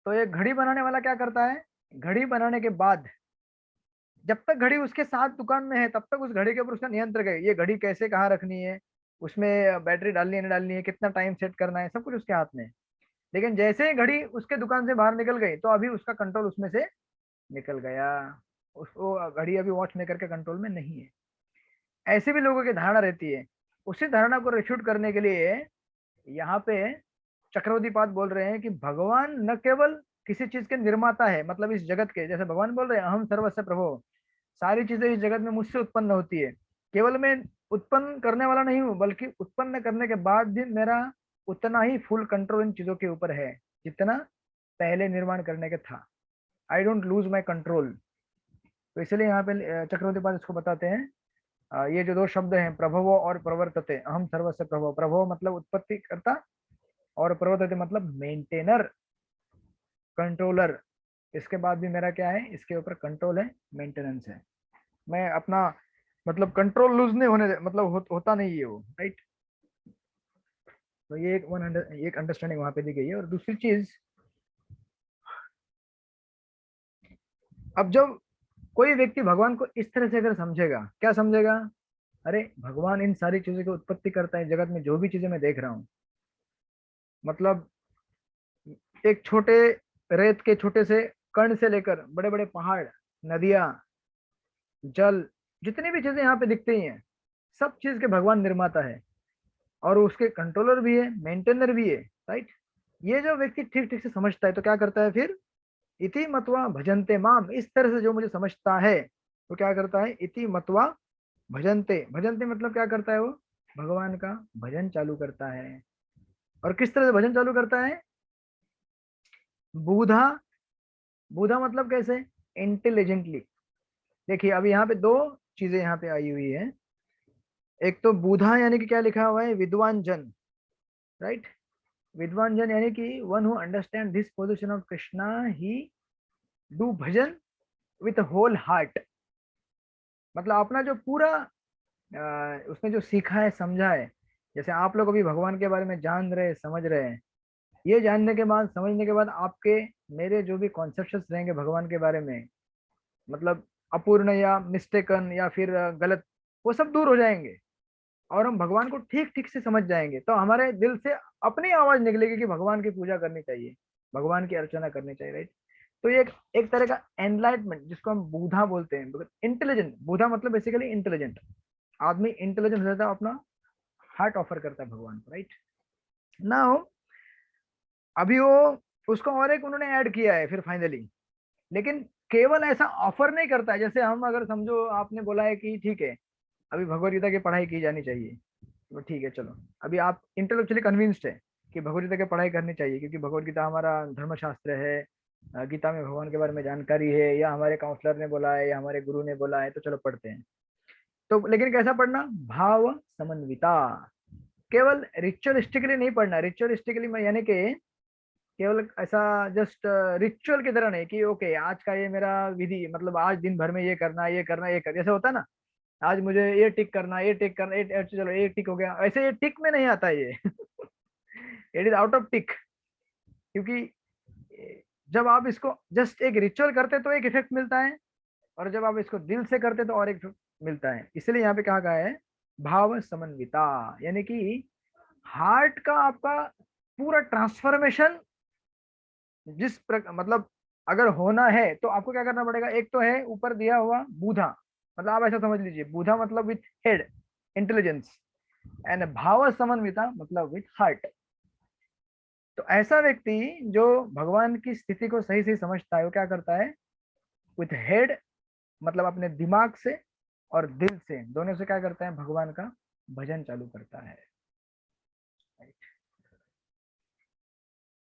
तो ये घड़ी बनाने वाला क्या करता है, घड़ी बनाने के बाद जब तक घड़ी उसके साथ दुकान में है तब तक उस घड़ी के ऊपर उसका नियंत्रण है, ये घड़ी कैसे कहाँ रखनी है, उसमें बैटरी डालनी है नहीं डालनी है, कितना टाइम सेट करना है, सब कुछ उसके हाथ में है। लेकिन जैसे ही घड़ी उसके दुकान से बाहर निकल गई तो अभी उसका कंट्रोल उसमें से निकल गया, उसको घड़ी अभी वॉच मेकर के कंट्रोल में नहीं है। ऐसे भी लोगों की धारणा रहती है। उसी धारणा को रिफ्यूट करने के लिए यहाँ पे चक्रवर्ती पाद बोल रहे हैं कि भगवान न केवल किसी चीज के निर्माता है, मतलब इस जगत के, जैसे भगवान बोल रहे हैं अहम सर्वस्य प्रभो, सारी चीजें इस जगत में मुझसे उत्पन्न होती है, केवल मैं उत्पन्न करने वाला नहीं हूँ बल्कि उत्पन्न करने के बाद भी मेरा उतना ही फुल कंट्रोल इन चीजों के ऊपर है जितना पहले निर्माण करने का था। I don't lose my control. तो इसलिए यहाँ पे चक्रवर्ती पाद इसको बताते हैं, ये जो दो शब्द हैं प्रभवो और प्रवर्तते, अहम सर्वस्य प्रभव, प्रभव मतलब उत्पत्ति करता और प्रवर्तते मतलब मेंटेनर, कंट्रोलर। इसके बाद भी मेरा क्या है, इसके ऊपर कंट्रोल है, मेंटेनेंस है। मैं अपना मतलब कंट्रोल लूज नहीं होने मतलब होता नहीं है वो, राइट। तो ये एक अंडरस्टैंडिंग वहां पे दी गई है। और दूसरी चीज, अब जब कोई व्यक्ति भगवान को इस तरह से अगर समझेगा, क्या समझेगा, अरे भगवान इन सारी चीजों की उत्पत्ति करता है, जगत में जो भी चीजें मैं देख रहा हूँ, मतलब एक छोटे रेत के छोटे से कण से लेकर बड़े बड़े पहाड़, नदियां, जल, जितनी भी चीजें यहाँ पे दिखती हैं, सब चीज के भगवान निर्माता है और उसके कंट्रोलर भी है, मेंटेनर भी है, राइट। ये जो व्यक्ति ठीक ठीक से समझता है तो क्या करता है फिर, इति मत्वा भजन्ते माम, इस तरह से जो मुझे समझता है तो क्या करता है, इति मत्वा भजन्ते, भजन्ते मतलब क्या करता है वो, भगवान का भजन चालू करता है। और किस तरह से भजन चालू करता है, बूढ़ा, बूढ़ा मतलब कैसे, इंटेलिजेंटली। देखिए अभी यहाँ पे दो चीजें यहाँ पे आई हुई है। एक तो बूढ़ा यानी कि क्या लिखा हुआ है, विद्वान जन, राइट। विद्वान जन यानी कि one who understand this position of Krishna he do bhajan with whole heart, मतलब अपना जो पूरा उसने जो सीखा है समझा है। जैसे आप लोग अभी भगवान के बारे में जान रहे हैं, समझ रहे हैं, ये जानने के बाद, समझने के बाद आपके मेरे जो भी कॉन्सेप्शंस रहेंगे भगवान के बारे में, मतलब अपूर्ण या मिस्टेकन या फिर गलत, वो सब दूर हो जाएंगे और हम भगवान को ठीक ठीक से समझ जाएंगे। तो हमारे दिल से अपनी आवाज निकलेगी कि भगवान की पूजा करनी चाहिए, भगवान की अर्चना करनी चाहिए, राइट। तो ये एक तरह का एनलाइटमेंट जिसको हम बूढ़ा बोलते हैं, इंटेलिजेंट, बूढ़ा मतलब बेसिकली इंटेलिजेंट। आदमी इंटेलिजेंट हो जाता है, अपना हार्ट ऑफर करता है भगवान को, राइट ना हो। अभी वो उसको और एक उन्होंने ऐड किया है फिर फाइनली, लेकिन केवल ऐसा ऑफर नहीं करता है। जैसे हम अगर समझो आपने बोला है कि ठीक है अभी भगवत गीता की पढ़ाई की जानी चाहिए, तो ठीक है चलो, अभी आप इंटेलेक्चुअली कन्विंस्ड है कि भगवत गीता की पढ़ाई करनी चाहिए क्योंकि भगवत गीता हमारा धर्मशास्त्र है, गीता में भगवान के बारे में जानकारी है, या हमारे काउंसलर ने बोला है या हमारे गुरु ने बोला है, तो चलो पढ़ते हैं। तो लेकिन कैसा पढ़ना, भाव समन्विता, केवल रिचुअलिस्टिकली नहीं पढ़ना। रिचुअलिस्टिकली में यानी कि केवल ऐसा जस्ट रिचुअल की तरह नहीं कि ओके आज का ये मेरा विधि, मतलब आज दिन भर में ये करना ये करना ये करना, जैसे होता है ना, आज मुझे ये टिक करना ये टिक करना ये, चलो ये टिक हो गया, ऐसे ये टिक में नहीं आता ये इट इज आउट ऑफ टिक। क्योंकि जब आप इसको जस्ट एक रिचुअल करते तो एक इफेक्ट मिलता है, और जब आप इसको दिल से करते तो और एक मिलता है। इसलिए यहाँ पे कहा गया है भाव समन्विता, यानी कि हार्ट का आपका पूरा ट्रांसफॉर्मेशन मतलब अगर होना है तो आपको क्या करना पड़ेगा, एक तो है ऊपर दिया हुआ बूढ़ा, मतलब आप ऐसा समझ लीजिए बूढ़ा मतलब विथ हेड, इंटेलिजेंस, एंड भाव समन्विता मतलब विथ हार्ट। तो ऐसा व्यक्ति जो भगवान की स्थिति को सही सही समझता है वो क्या करता है, विथ हेड मतलब अपने दिमाग से और दिल से, दोनों से क्या करता है, भगवान का भजन चालू करता है।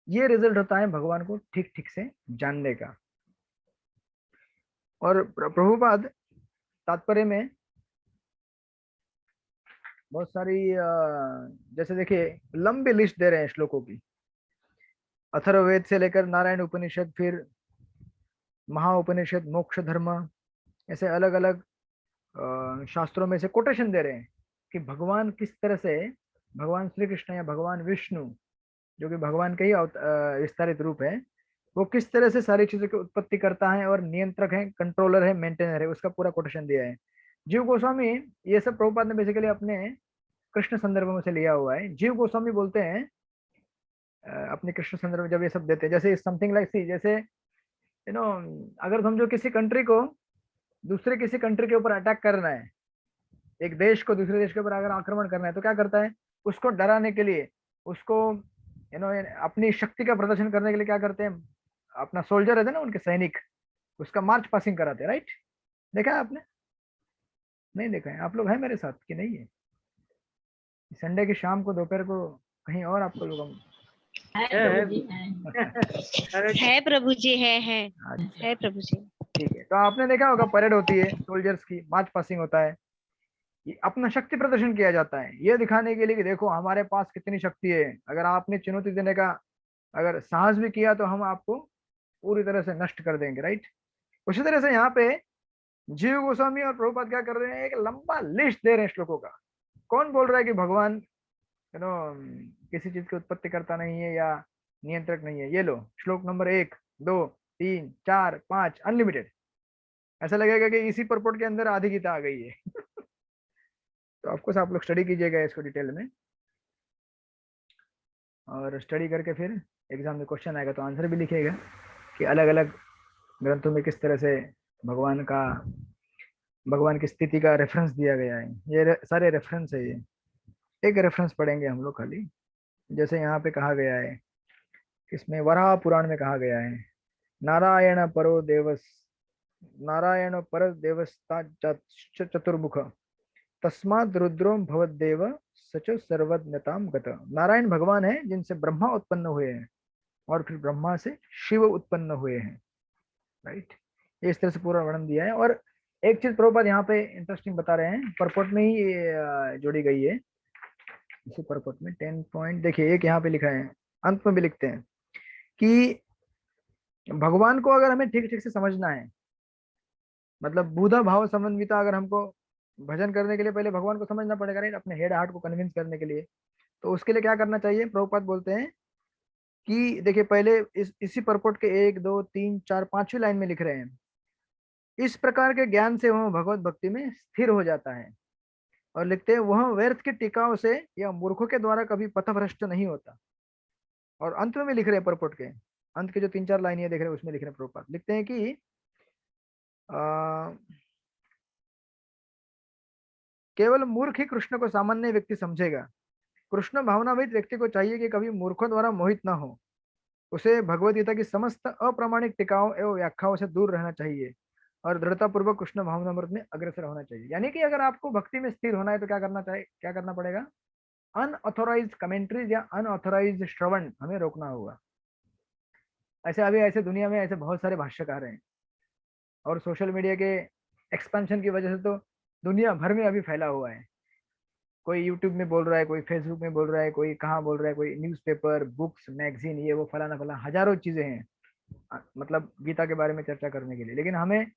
ये रिजल्ट होता है भगवान को ठीक ठीक से जानने का। और प्रभुपाद तात्पर्य में बहुत सारी जैसे देखिए लंबी लिस्ट दे रहे हैं श्लोकों की, अथर्ववेद से लेकर नारायण उपनिषद, फिर महाउपनिषद, मोक्ष धर्म, ऐसे अलग अलग शास्त्रों में से कोटेशन दे रहे हैं कि भगवान किस तरह से, भगवान श्री कृष्ण या भगवान विष्णु जो कि भगवान के ही विस्तारित रूप है, वो किस तरह से सारी चीजों की उत्पत्ति करता है और नियंत्रक है, कंट्रोलर है, मेंटेनर है, उसका पूरा कोटेशन दिया है। जीव गोस्वामी, ये सब प्रभुपाद ने बेसिकली अपने कृष्ण संदर्भ में से लिया हुआ है। जीव गोस्वामी बोलते हैं अपने कृष्ण संदर्भ में जब ये सब देते हैं, जैसे समथिंग लाइक सी, जैसे अगर समझो किसी कंट्री को दूसरे किसी कंट्री के ऊपर अटैक करना है, एक देश को दूसरे देश के ऊपर अगर आक्रमण करना है, तो क्या करता है, उसको डराने के लिए, उसको अपनी शक्ति का प्रदर्शन करने के लिए क्या करते हैं, अपना सोल्जर रहते हैं ना, उनके सैनिक, उसका मार्च पासिंग कराते हैं, राइट? देखा है आपने? नहीं देखा है? आप लोग हैं मेरे साथ कि नहीं है? संडे की शाम को दोपहर को कहीं और आपको लोग है प्रभु जी, है प्रभु जी, है अच्छा, है प्रभु जी। ठीक है। तो आपने देखा होगा परेड होती है सोल्जर्स की, मार्च पासिंग होता है, ये अपना शक्ति प्रदर्शन किया जाता है, ये दिखाने के लिए कि देखो हमारे पास कितनी शक्ति है। अगर आपने चुनौती देने का अगर साहस भी किया तो हम आपको पूरी तरह से नष्ट कर देंगे, राइट? उसी तरह से यहाँ पे जीव गोस्वामी और प्रभुपाद क्या कर रहे हैं, एक लंबा लिस्ट दे रहे हैं श्लोकों का। कौन बोल रहा है कि भगवान किसी चीज की उत्पत्ति करता नहीं है या नियंत्रक नहीं है? ये लो श्लोक नंबर 1, 2, 3, 4, 5 अनलिमिटेड। ऐसा लगेगा कि इसी परपोर्ट के अंदर आधी गीता आ गई है। तो ऑफकोर्स आप लोग स्टडी कीजिएगा इसको डिटेल में, और स्टडी करके फिर एग्जाम में क्वेश्चन आएगा तो आंसर भी लिखिएगा कि अलग अलग ग्रंथों में किस तरह से भगवान का भगवान की स्थिति का रेफरेंस दिया गया है। ये सारे रेफरेंस है। ये एक रेफरेंस पढ़ेंगे हम लोग खाली। जैसे यहाँ पे कहा गया है, इसमें वराह पुराण में कहा गया है, नारायण परो देवस, नारायण पर देवस्ता चतुर्मुख, तस्माद रुद्रो भवदेव सच सर्वज्ञताम गत। नारायण भगवान है जिनसे ब्रह्मा उत्पन्न हुए हैं और फिर ब्रह्मा से शिव उत्पन्न हुए हैं, राइट? ये इस तरह से पूरा वर्णन दिया है। और एक चीज प्रभुपाद यहाँ पे इंटरेस्टिंग बता रहे हैं, परपोर्ट में ही ये जोड़ी गई है। इसी परपोर्ट में 10 पॉइंट देखिए, एक यहाँ पे लिखा है, अंत में भी लिखते हैं कि भगवान को अगर हमें ठीक ठीक से समझना है, मतलब बुधा भाव समन्विता, अगर हमको भजन करने के लिए पहले भगवान को समझना पड़ेगा, राइट? अपने हेड हार्ट को कन्विंस करने के लिए। तो उसके लिए क्या करना चाहिए? प्रभुपाद बोलते हैं कि देखिए पहले इसी परपोर्ट के 1, 2, 3, 4, 5वीं लाइन में लिख रहे हैं, इस प्रकार के ज्ञान से वह भगवत भक्ति में स्थिर हो जाता है। और लिखते हैं वह व्यर्थ के टिकाव से या मूर्खों के द्वारा कभी पथभ्रष्ट नहीं होता। और अंत में भी लिख रहे हैं परपोर्ट के अंत के जो 3-4 लाइन ये देख रहे हैं, उसमें लिख रहे हैं प्रभुपाद, लिखते हैं कि केवल मूर्ख ही कृष्ण को सामान्य व्यक्ति समझेगा। कृष्ण भावनाविद व्यक्ति को चाहिए कि कभी मूर्खों द्वारा मोहित ना हो, उसे भगवद गीता की समस्त अप्रामाणिक टिकाओं एवं व्याख्याओं से दूर रहना चाहिए और दृढ़ता पूर्वक कृष्ण भावनामृत में अग्रसर होना चाहिए। यानी कि अगर आपको भक्ति में स्थिर होना है तो क्या करना चाहिए, क्या करना पड़ेगा? अनऑथोराइज कमेंट्रीज या अनऑथोराइज श्रवण हमें रोकना होगा। ऐसे अभी ऐसे दुनिया में ऐसे बहुत सारे भाष्यकार हैं, और सोशल मीडिया के एक्सपेंशन की वजह से तो दुनिया भर में अभी फैला हुआ है। कोई यूट्यूब में बोल रहा है, कोई फेसबुक में बोल रहा है, कोई कहाँ बोल रहा है, कोई न्यूज़पेपर, बुक्स, मैगजीन, ये वो फलाना फलाना हजारों चीजें हैं मतलब गीता के बारे में चर्चा करने के लिए। लेकिन हमें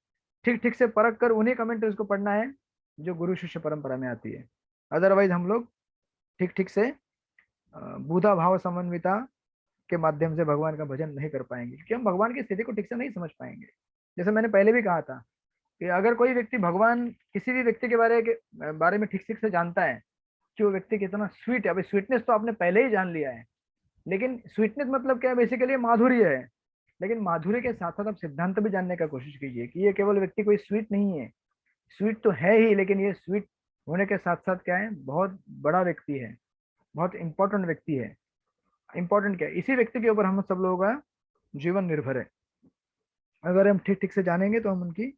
ठीक ठीक से परख कर उन्हीं कमेंट्रीज को पढ़ना है जो गुरु शिष्य परंपरा में आती है। अदरवाइज हम लोग ठीक ठीक से बुधा भाव समन्विता के माध्यम से भगवान का भजन नहीं कर पाएंगे, क्योंकि हम भगवान की स्थिति को ठीक से नहीं समझ पाएंगे। जैसे मैंने पहले भी कहा था कि अगर कोई व्यक्ति भगवान किसी भी व्यक्ति के बारे में ठीक ठीक से जानता है कि वो व्यक्ति कितना स्वीट है, अभी स्वीटनेस तो आपने पहले ही जान लिया है, लेकिन स्वीटनेस मतलब क्या है? बेसिकली माधुर्य है। लेकिन माधुर्य के साथ साथ आप सिद्धांत भी जानने का कोशिश कीजिए कि ये केवल व्यक्ति कोई स्वीट नहीं है, स्वीट तो है ही, लेकिन ये स्वीट होने के साथ साथ क्या है? बहुत बड़ा व्यक्ति है, बहुत इंपॉर्टेंट व्यक्ति है। इंपॉर्टेंट क्या है? इसी व्यक्ति के ऊपर हम सब लोगों का जीवन निर्भर है। अगर हम ठीक ठीक से जानेंगे तो हम उनकी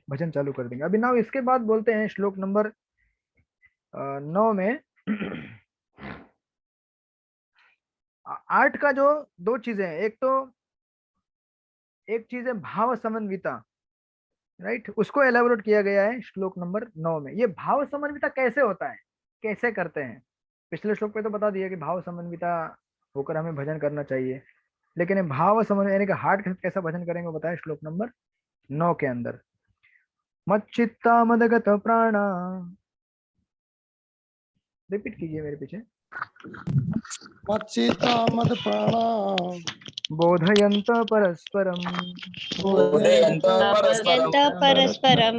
भजन चालू कर देंगे। अभी नाउ इसके बाद बोलते हैं श्लोक नंबर 9 में। 8 का जो दो चीजें हैं, एक चीज है भाव समन्विता, राइट? उसको एलेबोरेट किया गया है श्लोक नंबर 9 में। ये भाव समन्विता कैसे होता है, कैसे करते हैं? पिछले श्लोक पे तो बता दिया कि भाव समन्विता होकर हमें भजन करना चाहिए, लेकिन ये भाव समन्वय यानी कि हार्ट के साथ कैसा भजन करेंगे वो बताया श्लोक नंबर 9 के अंदर। मच्चित्ता मदगत प्राणा, रिपीट कीजिए मेरे पीछे। मच्चित्ता मद प्राणा बोधयन्त परस्परं बोधयन्त परस्परं यन्त परस्परं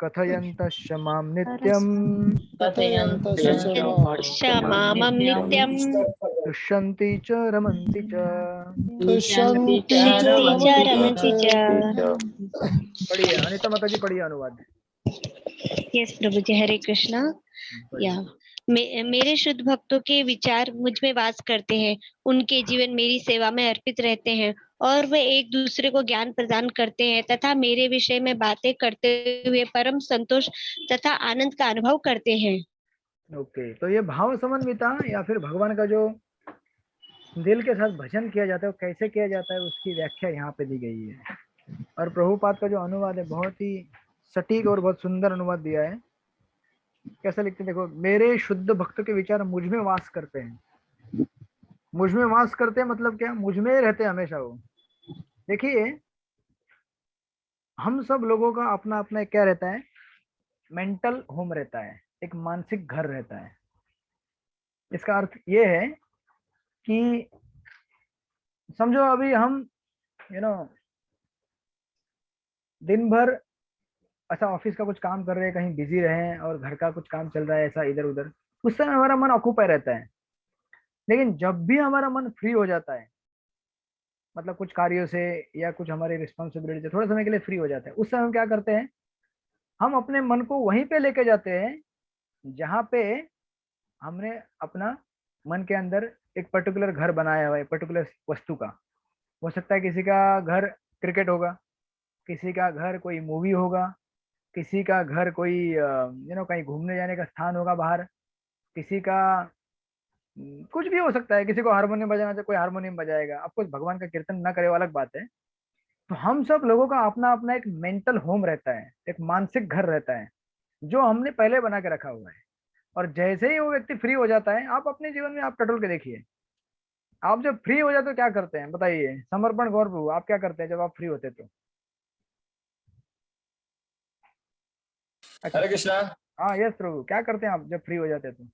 कथयन्तश्च मां नित्यं क्षमामं नित्यं तुष्यन्ति च रमन्ति च। तुष्यन्ति च च रमन्ति रमन्ति च। पढ़िए अनिता माता जी, पढ़िए अनुवाद। यस प्रभु जी, हरे कृष्णा। या मेरे शुद्ध भक्तों के विचार मुझ में वास करते हैं, उनके जीवन मेरी सेवा में अर्पित रहते हैं और वे एक दूसरे को ज्ञान प्रदान करते हैं तथा मेरे विषय में बातें करते हुए परम संतोष तथा आनंद का अनुभव करते हैं। ओके, तो ये भाव समन्विता या फिर भगवान का जो दिल के साथ भजन किया जाता है वो कैसे किया जाता है उसकी व्याख्या यहाँ पे दी गई है। और प्रभुपाद का जो अनुवाद है बहुत ही सटीक और बहुत सुंदर अनुवाद दिया है। कैसे लिखते हैं देखो, मेरे शुद्ध भक्त के विचार मुझ में वास करते हैं। मुझ में वास करते हैं मतलब क्या, मुझ में रहते हैं हमेशा वो। देखिए हम सब लोगों का अपना अपना क्या रहता है, मेंटल होम रहता है, एक मानसिक घर रहता है। इसका अर्थ ये है कि समझो अभी हम दिन भर अच्छा ऑफिस का कुछ काम कर रहे हैं, कहीं बिजी रहे हैं और घर का कुछ काम चल रहा है ऐसा इधर उधर, उस समय हमारा मन ऑक्यूपाई रहता है। लेकिन जब भी हमारा मन फ्री हो जाता है, मतलब कुछ कार्यों से या कुछ हमारी रिस्पॉन्सिबिलिटी से थोड़े समय के लिए फ्री हो जाता है, उस समय हम क्या करते हैं, हम अपने मन को वहीं पे लेके जाते हैं जहाँ पे हमने अपना मन के अंदर एक पर्टिकुलर घर बनाया हुआ है, पर्टिकुलर वस्तु का। हो सकता है किसी का घर क्रिकेट होगा, किसी का घर कोई मूवी होगा, किसी का घर कोई कहीं घूमने जाने का स्थान होगा बाहर, किसी का कुछ भी हो सकता है, किसी को हारमोनियम बजाना चाहिए कोई हारमोनियम बजाएगा। आपको भगवान का कीर्तन ना करे वो अलग बात है। तो हम सब लोगों का अपना अपना एक मेंटल होम रहता है, एक मानसिक घर रहता है जो हमने पहले बना के रखा हुआ है। और जैसे ही वो व्यक्ति फ्री हो जाता है, आप अपने जीवन में आप टटोल के देखिए, आप जब फ्री हो जाते हो क्या करते हैं बताइए, समर्पण गौर प्रभु आप क्या करते हैं जब आप फ्री होते तो? हरे कृष्णा। हाँ यस प्रभु, क्या करते हैं आप जब फ्री हो जाते हैं तो?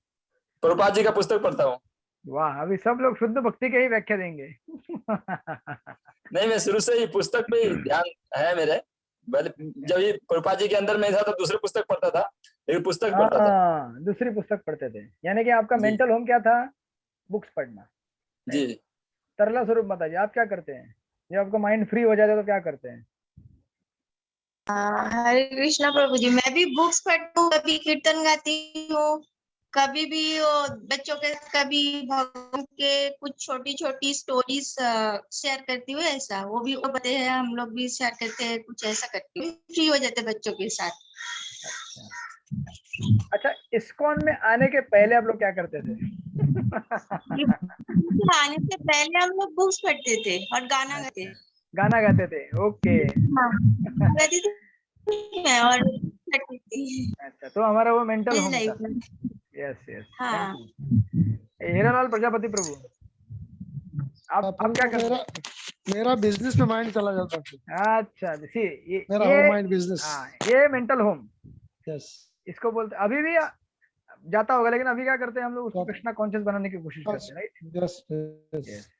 प्रभुपाद जी का पुस्तक पढ़ता हूँ। वाह, अभी सब लोग शुद्ध भक्ति के ही व्याख्या देंगे। नहीं, मैं शुरू से ही पुस्तक पे ध्यान है मेरे। जब ये प्रभुपाद जी के अंदर में था तो दूसरे पुस्तक पढ़ता था, लेकिन पुस्तक पढ़ता था। दूसरी पुस्तक पढ़ते थे, यानी कि आपका मेंटल होम क्या था, बुक्स पढ़ना। जी तरला स्वरूप माता जी आप क्या करते हैं जब आपका माइंड फ्री हो जाता है तो क्या करते हैं? हरे कृष्णा प्रभु जी, मैं भी बुक्स पढ़ती हूँ, कभी कीर्तन गाती हूँ, कभी भी वो बच्चों के कभी भगवान के कुछ छोटी छोटी स्टोरीज शेयर करती हूँ, ऐसा वो भी बताते हैं, हम लोग भी शेयर करते हैं, कुछ ऐसा करती हूँ, फ्री हो जाते बच्चों के साथ। अच्छा, इस्कॉन में आने के पहले आप लोग क्या करते थे? आने से पहले हम लोग बुक्स पढ़ते थे और गाना गाते। गाना गाते थे, ओके। गाती थी मैं और करती थी। अच्छा, तो हमारा वो मेंटल होम लाइफ था। में। यस यस, हाँ। हीरालाल प्रजापति प्रभु आप क्या करते हैं? मेरा बिजनेस में माइंड चला जाता था। अच्छा, सी मेरा होम माइंड बिजनेस। हाँ, ये मेंटल होम यस, इसको बोलते। अभी भी जाता होगा, लेकिन अभी क्या करते हैं हम लोग उसको कृष्णा कॉन्शियस बनाने की कोशिश करते हैं, राइट? Yes yes.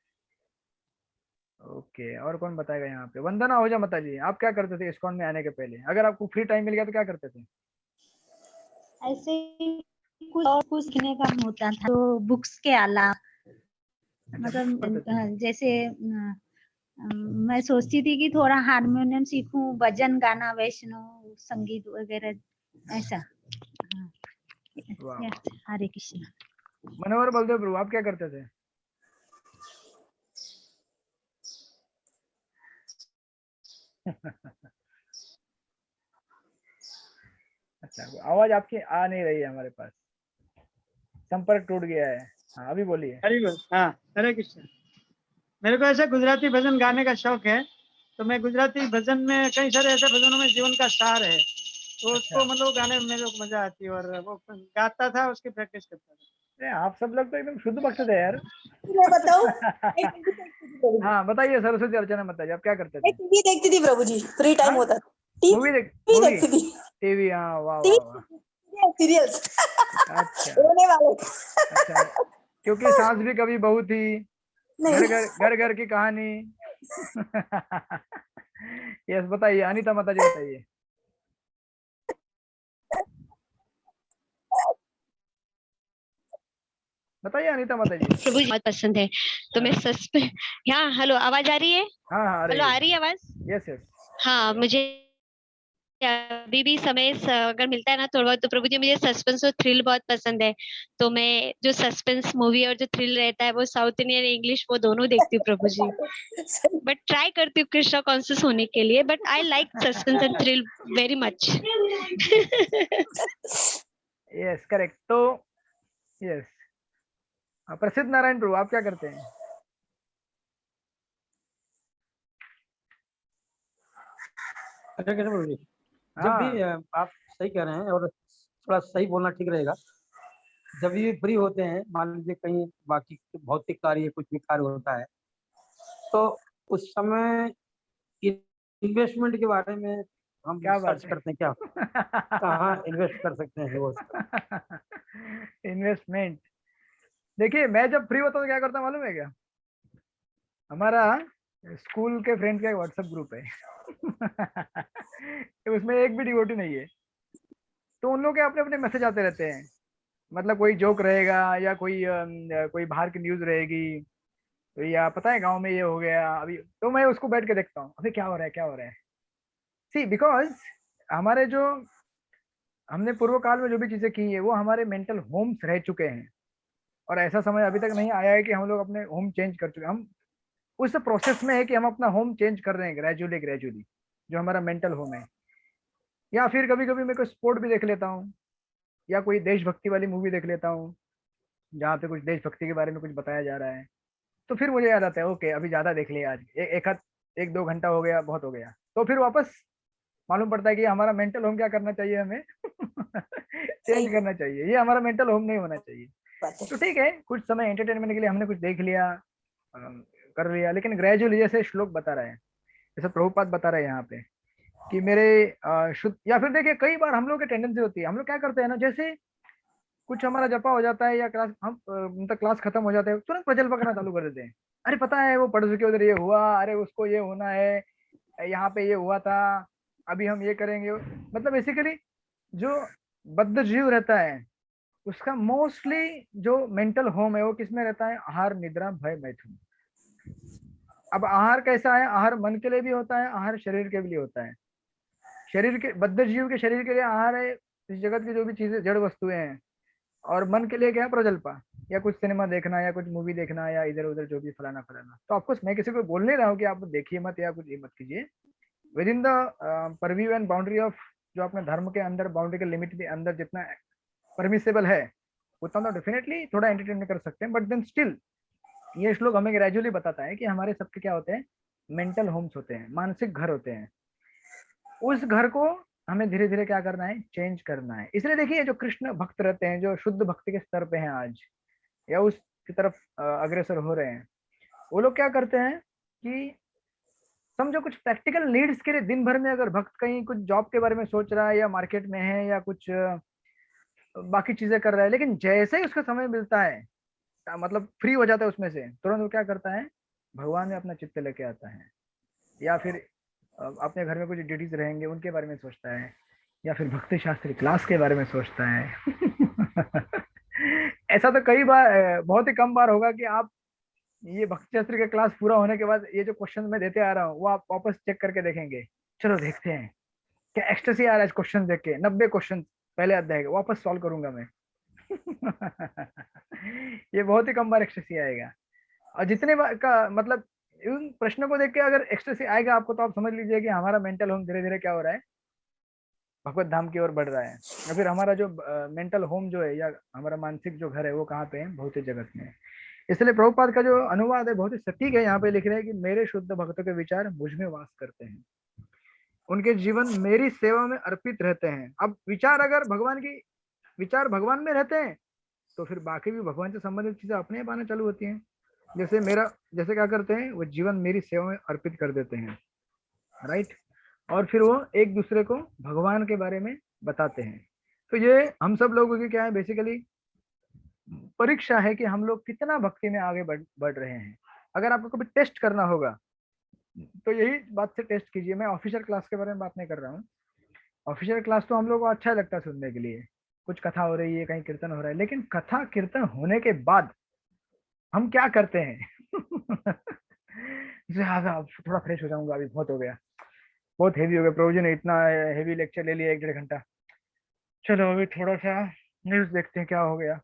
ओके, और कौन बताएगा यहाँ पे? वंदना हो जा माता जी, आप क्या करते थे इस्कॉन में आने के पहले? अगर आपको फ्री टाइम मिल गया तो क्या करते थे? ऐसे कुछ और कुछ सीखने का होता था, तो बुक्स के अलावा मतलब जैसे मैं सोचती थी कि थोड़ा हारमोनियम सीखूं, भजन गाना, वैष्णव संगीत वगैरह ऐसा। हरे कृष्णा। मनोहर बलदेव प्रभु आप क्या करते थे? अच्छा, आवाज आपकी आ नहीं रही है हमारे पास, संपर्क टूट गया है। हाँ अभी बोलिए। हरी बोल। हाँ हरे कृष्ण। मेरे को ऐसा गुजराती भजन गाने का शौक है, तो मैं गुजराती भजन में कई सारे ऐसे भजनों में जीवन का सार है, तो उसको मतलब गाने में मेरे को मजा आती है और वो गाता था, उसकी प्रैक्टिस करता था। आप सब लोग तो एकदम शुद्ध भक्त थे यार। मैं बताऊं? हाँ बताइए सरस्वती अर्चना माता जी आप क्या करते थे? टीवी देखती थी प्रभु जी, फ्री टाइम होता था। मूवी देखती थी। टीवी, हाँ वाह वाह वाह। सीरियल्स अच्छा रोने वाले। अच्छा, क्योंकि सास भी कभी बहू थी, घर घर की कहानी। यस, बताइए अनीता माता जी, बताइए। बताइए अनीता माता जी। प्रभु जी बहुत पसंद है, तो मैं सस्पेंस। हाँ, हेलो, आवाज आ रही है? हाँ हाँ, हेलो, आ रही है आवाज? Yes yes. हाँ, मुझे अभी भी समय अगर मिलता है ना थोड़ा बहुत, तो प्रभु जी मुझे सस्पेंस और थ्रिल बहुत पसंद है। तो मैं जो सस्पेंस मूवी और जो थ्रिल रहता है वो साउथ इंडियन इंग्लिश वो दोनों देखती हूँ प्रभु जी। बट ट्राई करती हूँ कृष्णा कॉन्शियस होने के लिए, but I like suspense and thrill very much. Yes correct. तो यस, प्रसिद्ध नारायण प्रभु, आप क्या करते हैं? अच्छा कृष्ण प्रभु जी, जब हाँ भी आप सही कह रहे हैं और थोड़ा सही बोलना ठीक रहेगा। जब भी फ्री होते हैं, मान लीजिए कहीं बाकी भौतिक कार्य कुछ भी कार्य होता है, तो उस समय इन्वेस्टमेंट के बारे में हम क्या बात सर्च है। करते हैं क्या कहाँ इन्वेस्ट कर सकते हैं वो। इन्वेस्टमेंट, देखिए मैं जब फ्री होता हूँ तो क्या करता हूँ मालूम है क्या? हमारा स्कूल के फ्रेंड्स का एक व्हाट्सएप ग्रुप है। उसमें एक भी डिवोटी नहीं है, तो उन लोग के अपने अपने मैसेज आते रहते हैं। मतलब कोई जोक रहेगा या कोई बाहर की न्यूज रहेगी, तो या पता है गांव में ये हो गया अभी, तो मैं उसको बैठ के देखता हूँ अभी क्या हो रहा है, क्या हो रहा है। सी बिकॉज हमारे जो हमने पूर्व काल में जो भी चीजें की है वो हमारे मेंटल होम्स रह चुके हैं, और ऐसा समय अभी तक नहीं आया है कि हम लोग अपने होम चेंज कर चुके हैं। हम उस प्रोसेस में है कि हम अपना होम चेंज कर रहे हैं ग्रेजुअली ग्रेजुअली, जो हमारा मेंटल होम है। या फिर कभी कभी मैं कोई स्पोर्ट भी देख लेता हूँ, या कोई देशभक्ति वाली मूवी देख लेता हूँ जहाँ पे कुछ देशभक्ति के बारे में कुछ बताया जा रहा है। तो फिर मुझे याद आता है ओके अभी ज्यादा देख लिया आज, एक दो घंटा हो गया, बहुत हो गया। तो फिर वापस मालूम पड़ता है कि हमारा मेंटल होम क्या करना चाहिए, हमें चेंज करना चाहिए, ये हमारा मेंटल होम नहीं होना चाहिए। तो ठीक है, कुछ समय एंटरटेनमेंट के लिए हमने कुछ देख लिया, कर लिया, लेकिन ग्रेजुअली जैसे श्लोक बता रहे हैं, जैसे प्रभुपाद बता रहे हैं यहाँ पे कि मेरे शुद्ध, या फिर देखिए कई बार हम लोग की टेंडेंसी होती है, हम लोग क्या करते हैं ना, जैसे कुछ हमारा जपा हो जाता है या क्लास हम मतलब क्लास खत्म हो जाता है, तुरंत प्रजल्प करना चालू कर देते हैं। अरे पता है वो पढ़ चुके, उधर ये हुआ, अरे उसको ये होना है, यहाँ पे ये हुआ था, अभी हम ये करेंगे। मतलब बेसिकली जो बद्ध जीव रहता है उसका मोस्टली जो मेंटल होम है वो किसमें रहता है? आहार, निद्रा, भय, मैथुन। अब आहार कैसा है? आहार मन के लिए भी होता है, आहार शरीर के लिए होता है। शरीर के बद्ध जीव के शरीर के लिए आहार है इस जगत की जो भी चीजें जड़ वस्तुएं हैं, और मन के लिए क्या है? प्रजल्पा, या कुछ सिनेमा देखना या कुछ मूवी देखना या इधर उधर जो भी फलाना फलाना। तो ऑफकोर्स मैं किसी को बोल नहीं रहा हूँ कि आप देखिए मत या कुछ ये मत कीजिए, with in the purview and boundary of जो अपने धर्म के अंदर बाउंड्री के लिमिट के अंदर जितना परमिसेबल है उतना तो डेफिनेटली थोड़ा एंटरटेनमेंट कर सकते हैं। बट देन स्टिल ये श्लोक हमें ग्रेजुअली बताता है कि हमारे सबके क्या होते हैं? मेंटल होम्स होते हैं, मानसिक घर होते हैं। उस घर को हमें धीरे धीरे क्या करना है? चेंज करना है। इसलिए देखिए जो कृष्ण भक्त रहते हैं, जो शुद्ध भक्ति के स्तर पे हैं आज, या उस की तरफ अग्रसर हो रहे हैं, वो लोग क्या करते हैं कि समझो कुछ प्रैक्टिकल नीड्स के लिए दिन भर में अगर भक्त कहीं कुछ जॉब के बारे में सोच रहा है या मार्केट में है या कुछ बाकी चीजें कर रहा है, लेकिन जैसे ही उसका समय मिलता है, मतलब फ्री हो जाता है उसमें से, तुरंत वो क्या करता है? भगवान में अपना चित्त लेके आता है, या फिर अपने घर में कुछ ड्यूटीज रहेंगे उनके बारे में सोचता है, या फिर भक्ति शास्त्री क्लास के बारे में सोचता है। ऐसा तो कई बार बहुत ही कम बार होगा कि आप ये भक्ति शास्त्री का क्लास पूरा होने के बाद ये जो क्वेश्चन मैं देते आ रहा हूँ वो आप वापस चेक करके देखेंगे, चलो देखते हैं क्या एक्सटेसी आ रहा है इस क्वेश्चन देख के। 90 क्वेश्चन पहले अध्याय के वापस सॉल्व करूंगा मैं। ये बहुत ही कम बार एक्सटेसी आएगा, और जितने बार का मतलब उन प्रश्नों को देख के अगर एक्सटेसी आएगा आपको, तो आप समझ लीजिए कि हमारा मेंटल होम धीरे धीरे क्या हो रहा है? भगवत धाम की ओर बढ़ रहा है। या फिर हमारा जो मेंटल होम जो है या हमारा मानसिक जो घर है वो कहाँ पे है? भौतिक जगत में है। इसलिए प्रभुपाद का जो अनुवाद है बहुत ही सटीक है। यहाँ पे लिख रहे हैं कि मेरे शुद्ध भक्तों के विचार मुझ में वास करते हैं, उनके जीवन मेरी सेवा में अर्पित रहते हैं। अब विचार अगर भगवान की विचार भगवान में रहते हैं तो फिर बाकी भी भगवान से संबंधित चीजें अपने आप आना चालू होती हैं। जैसे क्या करते हैं? वो जीवन मेरी सेवा में अर्पित कर देते हैं, राइट। और फिर वो एक दूसरे को भगवान के बारे में बताते हैं। तो ये हम सब लोगों की क्या है? बेसिकली परीक्षा है कि हम लोग कितना भक्ति में आगे बढ़ रहे हैं। अगर आपको कभी टेस्ट करना होगा तो यही बात से टेस्ट कीजिए। मैं ऑफिशियल क्लास के बारे में बात नहीं कर रहा हूँ। ऑफिशियल क्लास तो हम लोग को अच्छा लगता है सुनने के लिए, कुछ कथा हो रही है, कहीं कीर्तन हो रहा है, लेकिन कथा कीर्तन होने के बाद हम क्या करते हैं? हाँ, थोड़ा फ्रेश हो जाऊंगा, अभी बहुत हो गया, बहुत हेवी हो गया, प्रभु जी ने इतना हेवी लेक्चर ले लिया 1-1.5 घंटा, चलो अभी थोड़ा सा न्यूज देखते हैं क्या हो गया।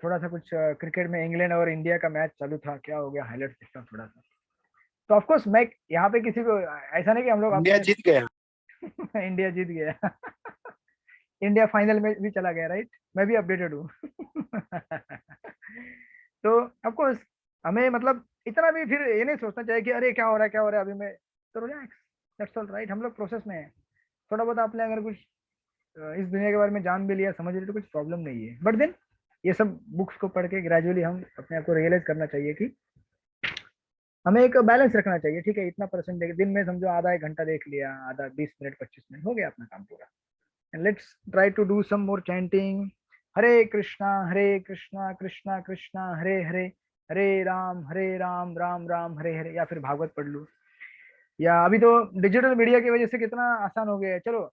थोड़ा सा कुछ क्रिकेट में इंग्लैंड और इंडिया का मैच चालू था, क्या हो गया हाईलाइट देखता हूँ थोड़ा सा। तो ऑफकोर्स मैं यहाँ पे किसी को ऐसा नहीं कि हम लोग इंडिया जीत गया। इंडिया जीत गया। इंडिया फाइनल में भी चला गया, राइट, मैं भी अपडेटेड हूँ। तो ऑफकोर्स हमें मतलब इतना भी फिर ये नहीं सोचना चाहिए कि अरे क्या हो रहा है क्या हो रहा है अभी मैं, तो रिलैक्स, दैट्स ऑल राइट। हम लोग प्रोसेस में है। थोड़ा बहुत आपने अगर कुछ इस दुनिया के बारे में जान भी लिया, समझ लिया, तो कुछ प्रॉब्लम नहीं है। बट देन ये सब बुक्स को पढ़ के ग्रेजुअली हम अपने आप को रियलाइज करना चाहिए कि हमें एक बैलेंस रखना चाहिए। ठीक है, इतना परसेंट दिन में समझो आधा 1 घंटा देख लिया, आधा 20 मिनट 25 मिनट हो गया अपना काम पूरा। And let's try to do some more chanting, Hare Krishna Krishna Krishna Hare Hare, Hare Ram Ram Ram Hare Hare. या फिर भागवत पढ़ लूँ, या अभी तो डिजिटल मीडिया की वजह से कितना आसान हो गया है। चलो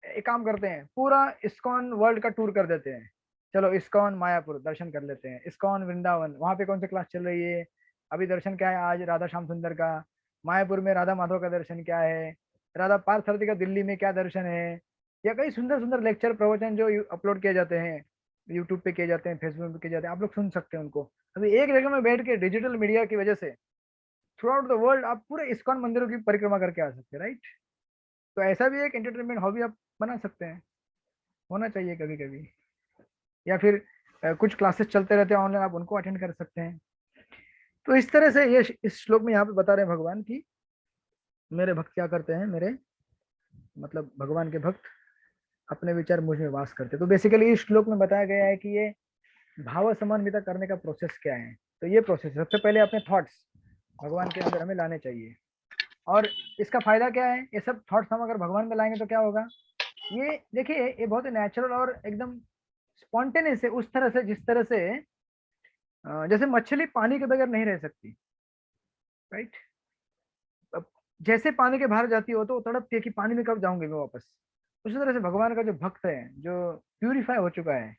एक काम करते हैं, पूरा इस्कॉन वर्ल्ड का टूर कर देते हैं। चलो इस्कॉन मायापुर दर्शन कर लेते हैं, इस्कॉन वृंदावन वहां पे कौन सी क्लास चल रही है, अभी दर्शन क्या है आज राधा श्याम सुंदर का, मायापुर में राधा माधव का दर्शन क्या है, राधा पार्थसारथी का दिल्ली में क्या दर्शन है, या कई सुंदर सुंदर लेक्चर प्रवचन जो अपलोड किए जाते हैं, यूट्यूब पे किए जाते हैं, फेसबुक पे किए जाते हैं, आप लोग सुन सकते हैं उनको। अभी एक जगह में बैठ के डिजिटल मीडिया की वजह से थ्रू आउट द वर्ल्ड आप पूरे इस्कॉन मंदिरों की परिक्रमा करके आ सकते हैं, राइट। तो ऐसा भी एक एंटरटेनमेंट हॉबी आप बना सकते हैं, होना चाहिए कभी कभी। या फिर कुछ क्लासेस चलते रहते हैं ऑनलाइन, आप उनको अटेंड कर सकते हैं। तो इस तरह से ये इस श्लोक में यहाँ पे बता रहे हैं भगवान की मेरे भक्त क्या करते हैं, मेरे मतलब भगवान के भक्त अपने विचार मुझ में वास करते हैं। तो बेसिकली इस श्लोक में बताया गया है कि ये भाव समन्विता करने का प्रोसेस क्या है। तो ये प्रोसेस सबसे पहले अपने थॉट्स भगवान के अंदर हमें लाने चाहिए। और इसका फायदा क्या है, ये सब थॉट्स हम अगर भगवान में लाएंगे तो क्या होगा, ये देखिए ये बहुत ही नेचुरल और एकदम स्पॉन्टेनियस है, उस तरह से जिस तरह से जैसे मछली पानी के बगैर नहीं रह सकती, राइट। जैसे पानी के बाहर जाती हो तो वो तड़पती है कि पानी में कब जाऊंगी मैं वापस। उसी तरह से भगवान का जो भक्त है, जो प्यूरिफाई हो चुका है,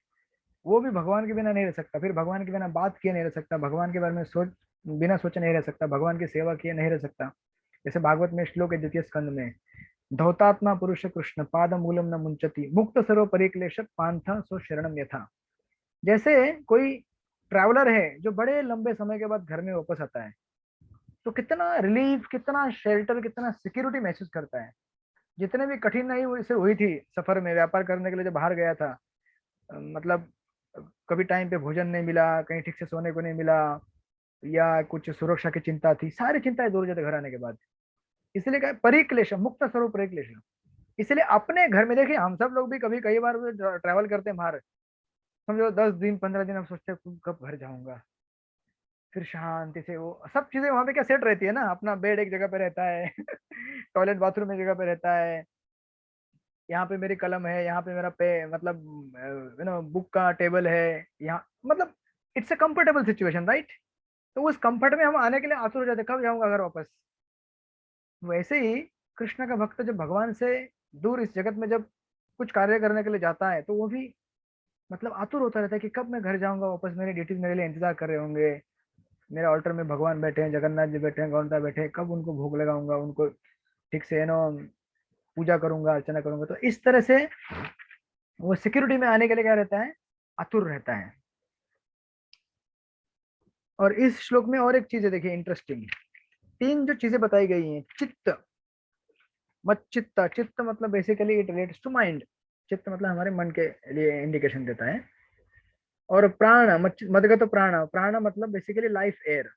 वो भी भगवान के बिना नहीं रह सकता, फिर भगवान के बिना बात किए नहीं रह सकता, भगवान के बारे में बिना सोचे नहीं रह सकता, भगवान की सेवा किए नहीं रह सकता। जैसे भागवत में श्लोक है 2य स्कंद में, धौतात्मा पुरुष कृष्ण पाद मूलम न मुंचति मुक्त सर्व परिक्लेश पांथा सो शरणम यथा। जैसे कोई ट्रैवलर है जो बड़े लंबे समय के बाद घर में वापस आता है, तो कितना रिलीफ, कितना शेल्टर, कितना सिक्योरिटी महसूस करता है। जितने भी कठिनाई से हुई थी सफर में, व्यापार करने के लिए जब बाहर गया था, मतलब कभी टाइम पे भोजन नहीं मिला, कहीं ठीक से सोने को नहीं मिला, या कुछ सुरक्षा की चिंता थी, सारी चिंताएं दूर हो जाते घर आने के बाद। इसलिए क्या परिक्लेश मुक्त स्वरूप परिक्लेश। इसलिए अपने घर में देखिए, हम सब लोग भी कभी कई बार ट्रैवल करते हैं बाहर, समझो 10 दिन 15 दिन, हम सोचते हैं कब घर जाऊंगा, फिर शांति से वो सब चीजें वहां पे क्या सेट रहती है ना, अपना बेड एक जगह पे रहता है, टॉयलेट बाथरूम एक जगह पे रहता है, यहाँ पे मेरी कलम है, यहाँ पे मेरा पे मतलब बुक का टेबल है, यहाँ मतलब it's a comfortable situation, right. तो उस कंफर्ट में हम आने के लिए आतुर हो जाते, कब जाऊंगा घर वापस। वैसे ही कृष्ण का भक्त जब भगवान से दूर इस जगत में जब कुछ कार्य करने के लिए जाता है, तो वो भी मतलब आतुर होता रहता है कि कब मैं घर जाऊंगा वापस, मेरे ड्यूटीज मेरे लिए इंतजार कर रहे होंगे, मेरे ऑल्टर में भगवान बैठे हैं, जगन्नाथ जी बैठे हैं, गौरता बैठे हैं, कब उनको भोग लगाऊंगा, उनको ठीक से पूजा करूंगा, अर्चना करूंगा। तो इस तरह से वो सिक्योरिटी में आने के लिए क्या रहता है, आतुर रहता है। और इस श्लोक में और एक चीज है, देखिए इंटरेस्टिंग, 3 जो चीजें बताई गई हैं, चित्त मच्चित्ता, चित्त मतलब basically it relates to mind, चित्त मतलब हमारे मन के लिए इंडिकेशन देता है। और प्राण मदगत प्राण, प्राण मतलब basically life air,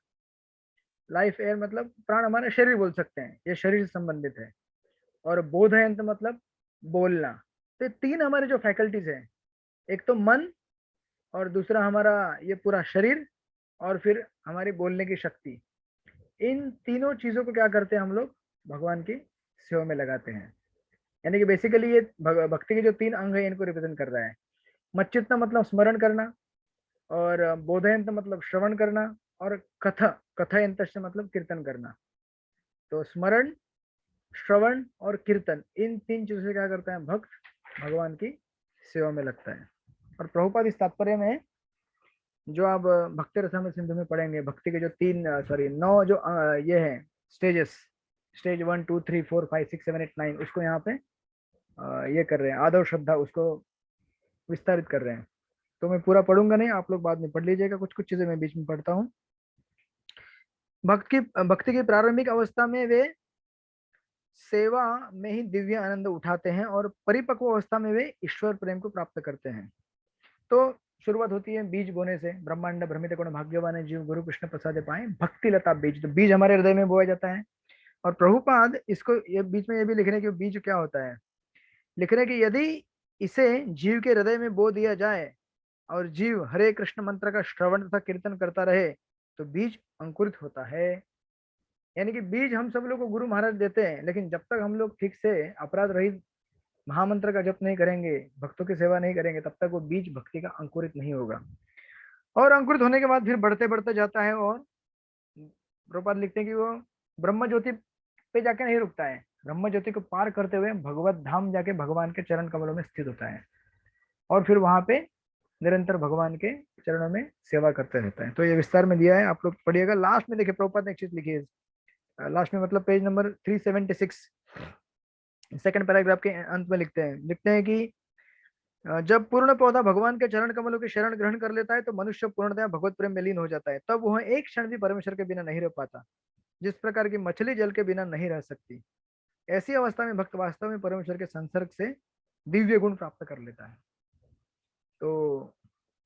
life air मतलब प्राण हमारे शरीर बोल सकते हैं, ये शरीर से संबंधित है। और बोधयंत मतलब बोलना। तो 3 हमारे जो फैकल्टीज हैं, एक तो मन, और दूसरा हमारा ये पूरा शरीर, और फिर हमारी बोलने की शक्ति। इन तीनों चीजों को क्या करते हैं हम लोग, भगवान की सेवा में लगाते हैं। यानी कि बेसिकली ये भक्ति के जो 3 अंग है इनको रिप्रेजेंट कर रहा है। मच्चित्ता मतलब स्मरण करना, और बोधयंत मतलब श्रवण करना, और कथयंत से मतलब कीर्तन करना। तो स्मरण, श्रवण और कीर्तन, इन 3 चीजों से क्या करता है भक्त, भगवान की सेवा में लगता है। और प्रभुपाद इस तात्पर्य में जो आप भक्ति रसामृत सिंधु में पढ़ेंगे, भक्ति के जो 9 जो ये हैं स्टेजेस, स्टेज 1 2 3 4 5 6 7 8 9, उसको यहाँ पे ये कर रहे हैं, आदर श्रद्धा उसको विस्तारित कर रहे हैं। तो मैं पूरा पढ़ूंगा नहीं, आप लोग बाद में पढ़ लीजिएगा, कुछ कुछ चीजें मैं बीच में पढ़ता हूँ। भक्ति की प्रारंभिक अवस्था में वे सेवा में ही दिव्य आनंद उठाते हैं और परिपक्व अवस्था में वे ईश्वर प्रेम को प्राप्त करते हैं। तो शुरुआत होती है बीज बोने से, ब्रह्मांड भ्रमित गुण भाग्यवान है जीव गुरु कृष्ण प्रसाद पाए भक्ति लता बीज। तो बीज हमारे हृदय में बोया जाता है। और प्रभुपाद इसको ये बीच में ये भी लिख रहे हैं कि बीज क्या होता है, लिख रहे हैं कि यदि इसे जीव के हृदय में बो दिया जाए और जीव हरे कृष्ण मंत्र का श्रवण तथा कीर्तन करता रहे तो बीज अंकुरित होता है। यानी कि बीज हम सब लोग को गुरु महाराज देते हैं, लेकिन जब तक हम लोग ठीक से अपराध रहित महामंत्र का जप नहीं करेंगे, भक्तों की सेवा नहीं करेंगे, तब तक वो बीज भक्ति का अंकुरित नहीं होगा। और अंकुरित होने के बाद फिर बढ़ते बढ़ते जाता है और प्रभुपाद लिखते हैं कि वो ब्रह्म ज्योति पे जाके नहीं रुकता है, ब्रह्म ज्योति को पार करते हुए भगवत धाम जाके भगवान के चरण कमलों में स्थित होता है और फिर वहां पे निरंतर भगवान के चरणों में सेवा करते रहता है। तो ये विस्तार में दिया है, आप लोग पढ़िएगा। लास्ट में देखिए प्रभुपाद ने एक चीज लिखी है, लास्ट में मतलब पेज नंबर 376 सेकंड पैराग्राफ के अंत में लिखते हैं कि जब पूर्ण पौधा भगवान के चरण कमलों की शरण ग्रहण कर लेता है तो मनुष्य पूर्णतः भगवत प्रेम में लीन हो जाता है। तब वह एक क्षण भी परमेश्वर के बिना नहीं रह पाता, जिस प्रकार की मछली जल के बिना नहीं रह सकती। ऐसी अवस्था में भक्त वास्तव में परमेश्वर के संसर्ग से दिव्य गुण प्राप्त कर लेता है। तो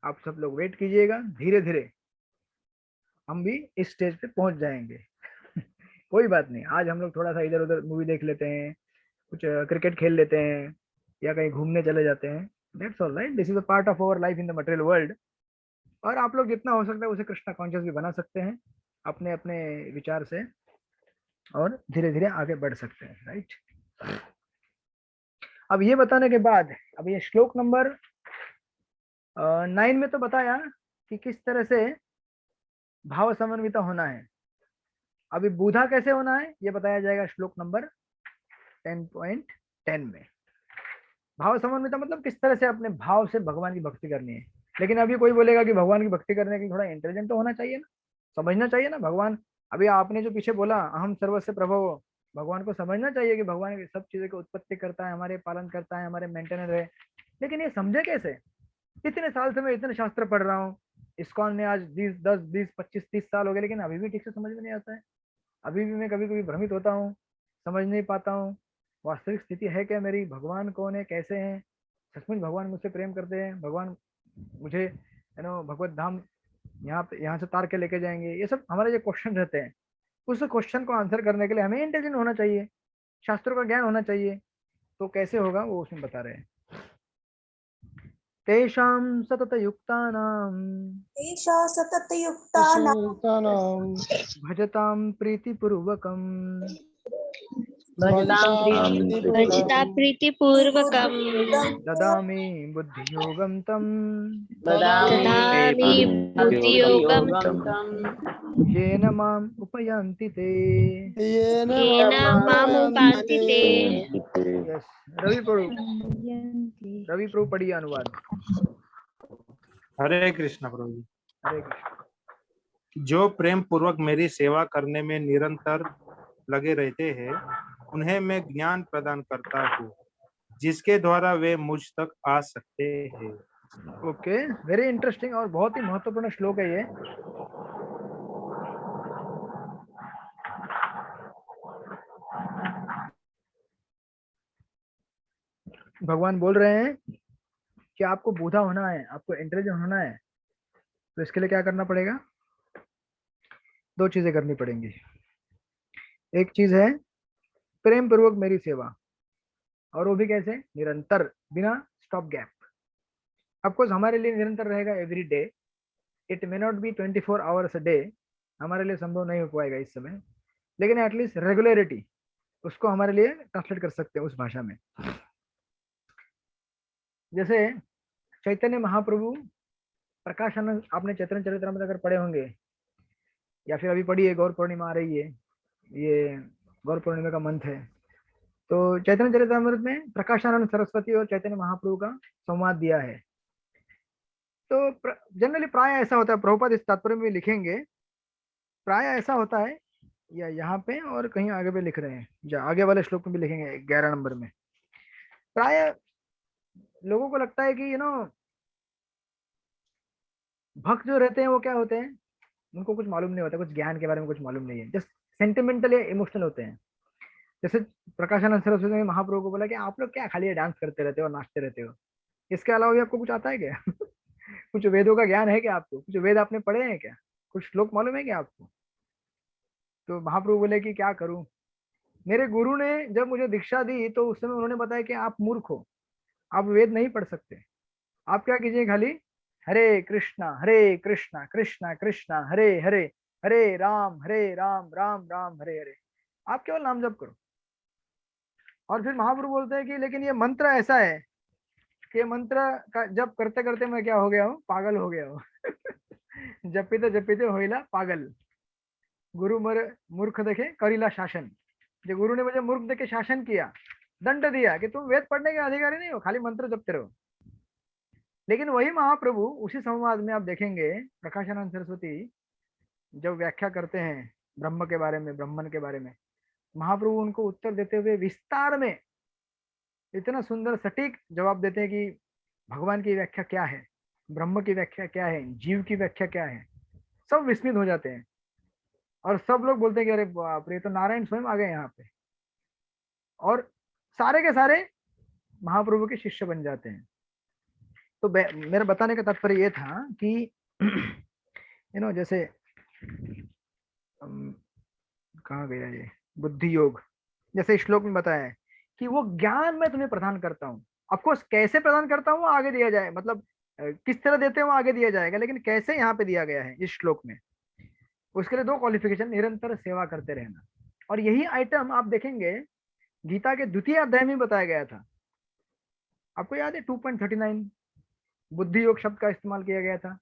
आप सब लोग वेट कीजिएगा, धीरे धीरे हम भी इस स्टेज पे पहुंच जाएंगे। कोई बात नहीं, आज हम लोग थोड़ा सा इधर उधर मूवी देख लेते हैं, कुछ क्रिकेट खेल लेते हैं या कहीं घूमने चले जाते हैं, that's all right, this is a part of our life in the material world. और आप लोग जितना हो सकता है उसे कृष्णा कॉन्शियस भी बना सकते हैं अपने अपने विचार से, और धीरे धीरे आगे बढ़ सकते हैं, राइट। अब ये बताने के बाद, अब ये श्लोक नंबर 9 में तो बताया कि किस तरह से भाव समन्वित होना है। अभी बुधा कैसे होना है ये बताया जाएगा श्लोक नंबर 10.10 में। भाव समन्वित मतलब किस तरह से अपने भाव से भगवान की भक्ति करनी है। लेकिन अभी कोई बोलेगा कि भगवान की भक्ति करने के लिए थोड़ा इंटेलिजेंट तो होना चाहिए ना, समझना चाहिए ना भगवान। अभी आपने जो पीछे बोला अहम सर्वस्व प्रभो, भगवान को समझना चाहिए कि भगवान सब चीजों की उत्पत्ति करता है, हमारे पालन करता है, हमारे मेंटेनर है। लेकिन ये समझे कैसे? इतने साल से मैं इतने शास्त्र पढ़ रहा हूँ, इस्कॉन में आज 10 20 25 30 साल हो गए, लेकिन अभी भी ठीक से समझ में नहीं आता है। अभी भी मैं कभी कभी भ्रमित होता हूँ, समझ नहीं पाता हूँ वास्तविक स्थिति है क्या मेरी, भगवान कौन है, कैसे हैं, सचमुच भगवान मुझसे प्रेम करते हैं, भगवान मुझे भगवत धाम यहाँ से तार के लेके जाएंगे। ये सब हमारे जो क्वेश्चन रहते हैं, उस क्वेश्चन को आंसर करने के लिए हमें इंटेलिजेंट होना चाहिए, शास्त्रों का ज्ञान होना चाहिए। तो कैसे होगा वो उसमें बता रहे हैं। तेषां सततयुक्तानां भजतां प्रीतिपूर्वकं भजता प्रीतिपूर्वकं ददामि बुद्धियोगं तं ददामि बुद्धियोगं येन माम् उपयान्ति ते। येन माम् उपयान्ति ते। यस, रवि प्रभु पढ़िए अनुवाद। हरे कृष्ण प्रभु जी। हरे कृष्ण। जो प्रेम पूर्वक मेरी सेवा करने में निरंतर लगे रहते हैं उन्हें मैं ज्ञान प्रदान करता हूँ जिसके द्वारा वे मुझ तक आ सकते हैं। ओके, वेरी इंटरेस्टिंग और बहुत ही महत्वपूर्ण श्लोक है ये। भगवान बोल रहे हैं कि आपको बूढ़ा होना है, आपको इंटेलिजेंट होना है, तो इसके लिए क्या करना पड़ेगा? 2 चीजें करनी पड़ेंगी। एक चीज है प्रेम पूर्वक मेरी सेवा, और वो भी कैसे? निरंतर, बिना स्टॉप गैप। ऑफकोर्स हमारे लिए निरंतर रहेगा every day, it may not be 24 hours a day, हमारे लिए संभव नहीं हो पाएगा इस समय, लेकिन एटलीस्ट रेगुलरिटी उसको हमारे लिए ट्रांसलेट कर सकते हैं उस भाषा में। जैसे चैतन्य महाप्रभु प्रकाशानंद आपने चैतन्य चरितामृत अगर पढ़े होंगे या फिर अभी पढ़िए, गौर पूर्णिमा आ रही है, ये गौर पूर्णिमा का मंथ है, तो चैतन्य चरितामृत में प्रकाशानंद सरस्वती और चैतन्य महाप्रभु का संवाद दिया है। तो जनरली प्राय ऐसा होता है, प्रभुपाद इस तात्पर्य में लिखेंगे, प्राय ऐसा होता है, या यहाँ पे और कहीं आगे पे लिख रहे हैं, जो आगे वाले श्लोक में भी लिखेंगे 11 नंबर में। प्राय लोगों को लगता है कि भक्त जो रहते हैं वो क्या होते हैं, उनको कुछ मालूम नहीं होता, कुछ ज्ञान के बारे में कुछ मालूम नहीं है, जस्ट सेंटिमेंटल या इमोशनल होते हैं। जैसे प्रकाशानंद सरस्वती ने महाप्रभु को बोला कि आप लोग क्या खाली डांस करते रहते हो, नाचते रहते हो, इसके अलावा भी आपको कुछ आता है क्या? कुछ वेदों का ज्ञान है क्या आपको? कुछ वेद आपने पढ़े हैं क्या? कुछ श्लोक मालूम है क्या आपको? तो महाप्रभु बोले कि क्या करूं, मेरे गुरु ने जब मुझे दीक्षा दी तो उस समय उन्होंने बताया कि आप मूर्ख हो, आप वेद नहीं पढ़ सकते, आप क्या कीजिए, खाली हरे कृष्णा कृष्णा कृष्णा हरे हरे, हरे राम राम राम हरे हरे, आप केवल नाम जप करो। और फिर महाप्रभु बोलते हैं कि लेकिन ये मंत्र ऐसा है कि मंत्र का जप करते करते मैं क्या हो गया हूँ, पागल हो गया हूँ। जपिते होइला पागल, गुरु मर मूर्ख देखे करीला शासन। जो गुरु ने मुझे मूर्ख देखे शासन किया, दंड दिया कि तुम वेद पढ़ने के अधिकारी नहीं हो, खाली मंत्र जपते रहो। लेकिन वही महाप्रभु उसी संवाद में आप देखेंगे, प्रकाशानंद सरस्वती जब व्याख्या करते हैं ब्रह्म के बारे में, ब्रह्मन के बारे में, महाप्रभु उनको उत्तर देते हुए विस्तार में इतना सुंदर सटीक जवाब देते हैं कि भगवान की व्याख्या क्या है, ब्रह्म की व्याख्या क्या है, जीव की व्याख्या क्या है। सब विस्मित हो जाते हैं और सब लोग बोलते हैं कि अरे बाप रे, तो नारायण स्वयं आ गए यहाँ पे, और सारे के सारे महाप्रभु के शिष्य बन जाते हैं। तो मेरा बताने का तात्पर्य ये था कि जैसे कहाँ गया ये बुद्धि योग, जैसे श्लोक में बताया है कि वो ज्ञान मैं तुम्हें प्रदान करता हूँ। ऑफकोर्स कैसे प्रदान करता हूँ आगे दिया जाए, मतलब किस तरह देते हैं वो आगे दिया जाएगा, लेकिन कैसे यहाँ पे दिया गया है इस श्लोक में, उसके लिए 2 क्वालिफिकेशन, निरंतर सेवा करते रहना। और यही आइटम आप देखेंगे गीता के 2य अध्याय में बताया गया था। आपको याद है 2.39 बुद्धि योग शब्द का इस्तेमाल किया गया था।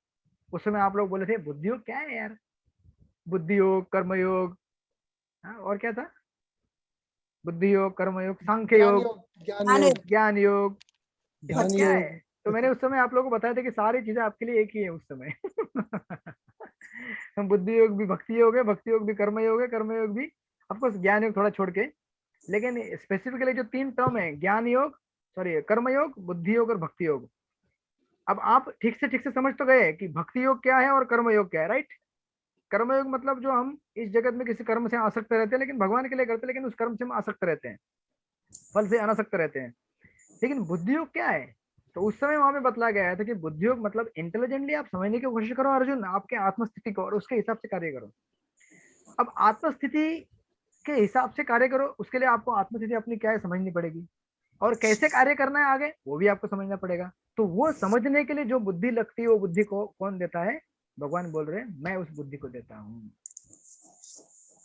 उस समय आप लोग बोले थे बुद्धि योग क्या है यार, बुद्धि योग, कर्मयोग, और क्या था, बुद्धि योग, कर्मयोग, सांख्य योग, ज्ञान योग, क्या है? तो मैंने उस समय आप लोगों को बताया था कि सारी चीजें आपके लिए एक ही है उस समय। बुद्धि योग भी भक्ति योग है, भक्ति योग भी कर्मयोग है, कर्मयोग भी ऑफकोर्स ज्ञान योग थोड़ा छोड़ के, लेकिन स्पेसिफिकली जो 3 टर्म है, ज्ञान योग, सॉरी कर्मयोग, बुद्धि योग और भक्ति योग। अब आप ठीक से समझ तो गए कि भक्ति योग क्या है और कर्मयोग क्या है, राइट? कर्मयोग मतलब जो हम इस जगत में किसी कर्म से आसक्त रहते हैं, लेकिन भगवान के लिए करते हैं, लेकिन उस कर्म से हम आसक्त रहते हैं, फल से अनासक्त रहते हैं। लेकिन बुद्धि योग क्या है? तो उस समय वहां पे बतलाया गया था कि बुद्धि योग मतलब इंटेलिजेंटली आप समझने की कोशिश करो अर्जुन, आपके आत्मस्थिति को, और उसके हिसाब से कार्य करो। अब आत्मस्थिति के हिसाब से कार्य करो, उसके लिए आपको आत्मस्थिति अपनी क्या है समझनी पड़ेगी, और कैसे कार्य करना है आगे वो भी आपको समझना पड़ेगा। तो वो समझने के लिए जो बुद्धि लगती है, वो बुद्धि को कौन देता है? भगवान बोल रहे हैं मैं उस बुद्धि को देता हूँ।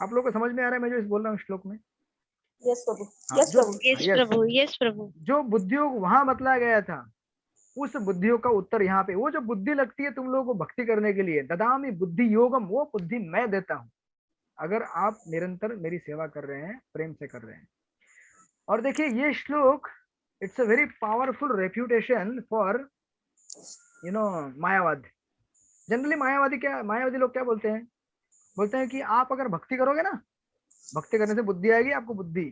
आप लोगों को समझ में आ रहा है मैं जो इस बोल रहा हूँ श्लोक में? यस प्रभु, यस प्रभु, यस प्रभु। जो बुद्धि योग वहां बतलाया गया था, उस बुद्धियों का उत्तर यहाँ पे, वो जो बुद्धि लगती है तुम लोगों को भक्ति करने के लिए, ददामि बुद्धि योगम, वो बुद्धि मैं देता हूँ अगर आप निरंतर मेरी सेवा कर रहे हैं, प्रेम से कर रहे हैं। और देखिए ये श्लोक, it's a very powerful refutation for Mayavad. Generally मायावादी लोग क्या बोलते हैं? बोलते हैं कि आप अगर भक्ति करोगे ना, भक्ति करने से बुद्धि आएगी, आपको बुद्धि।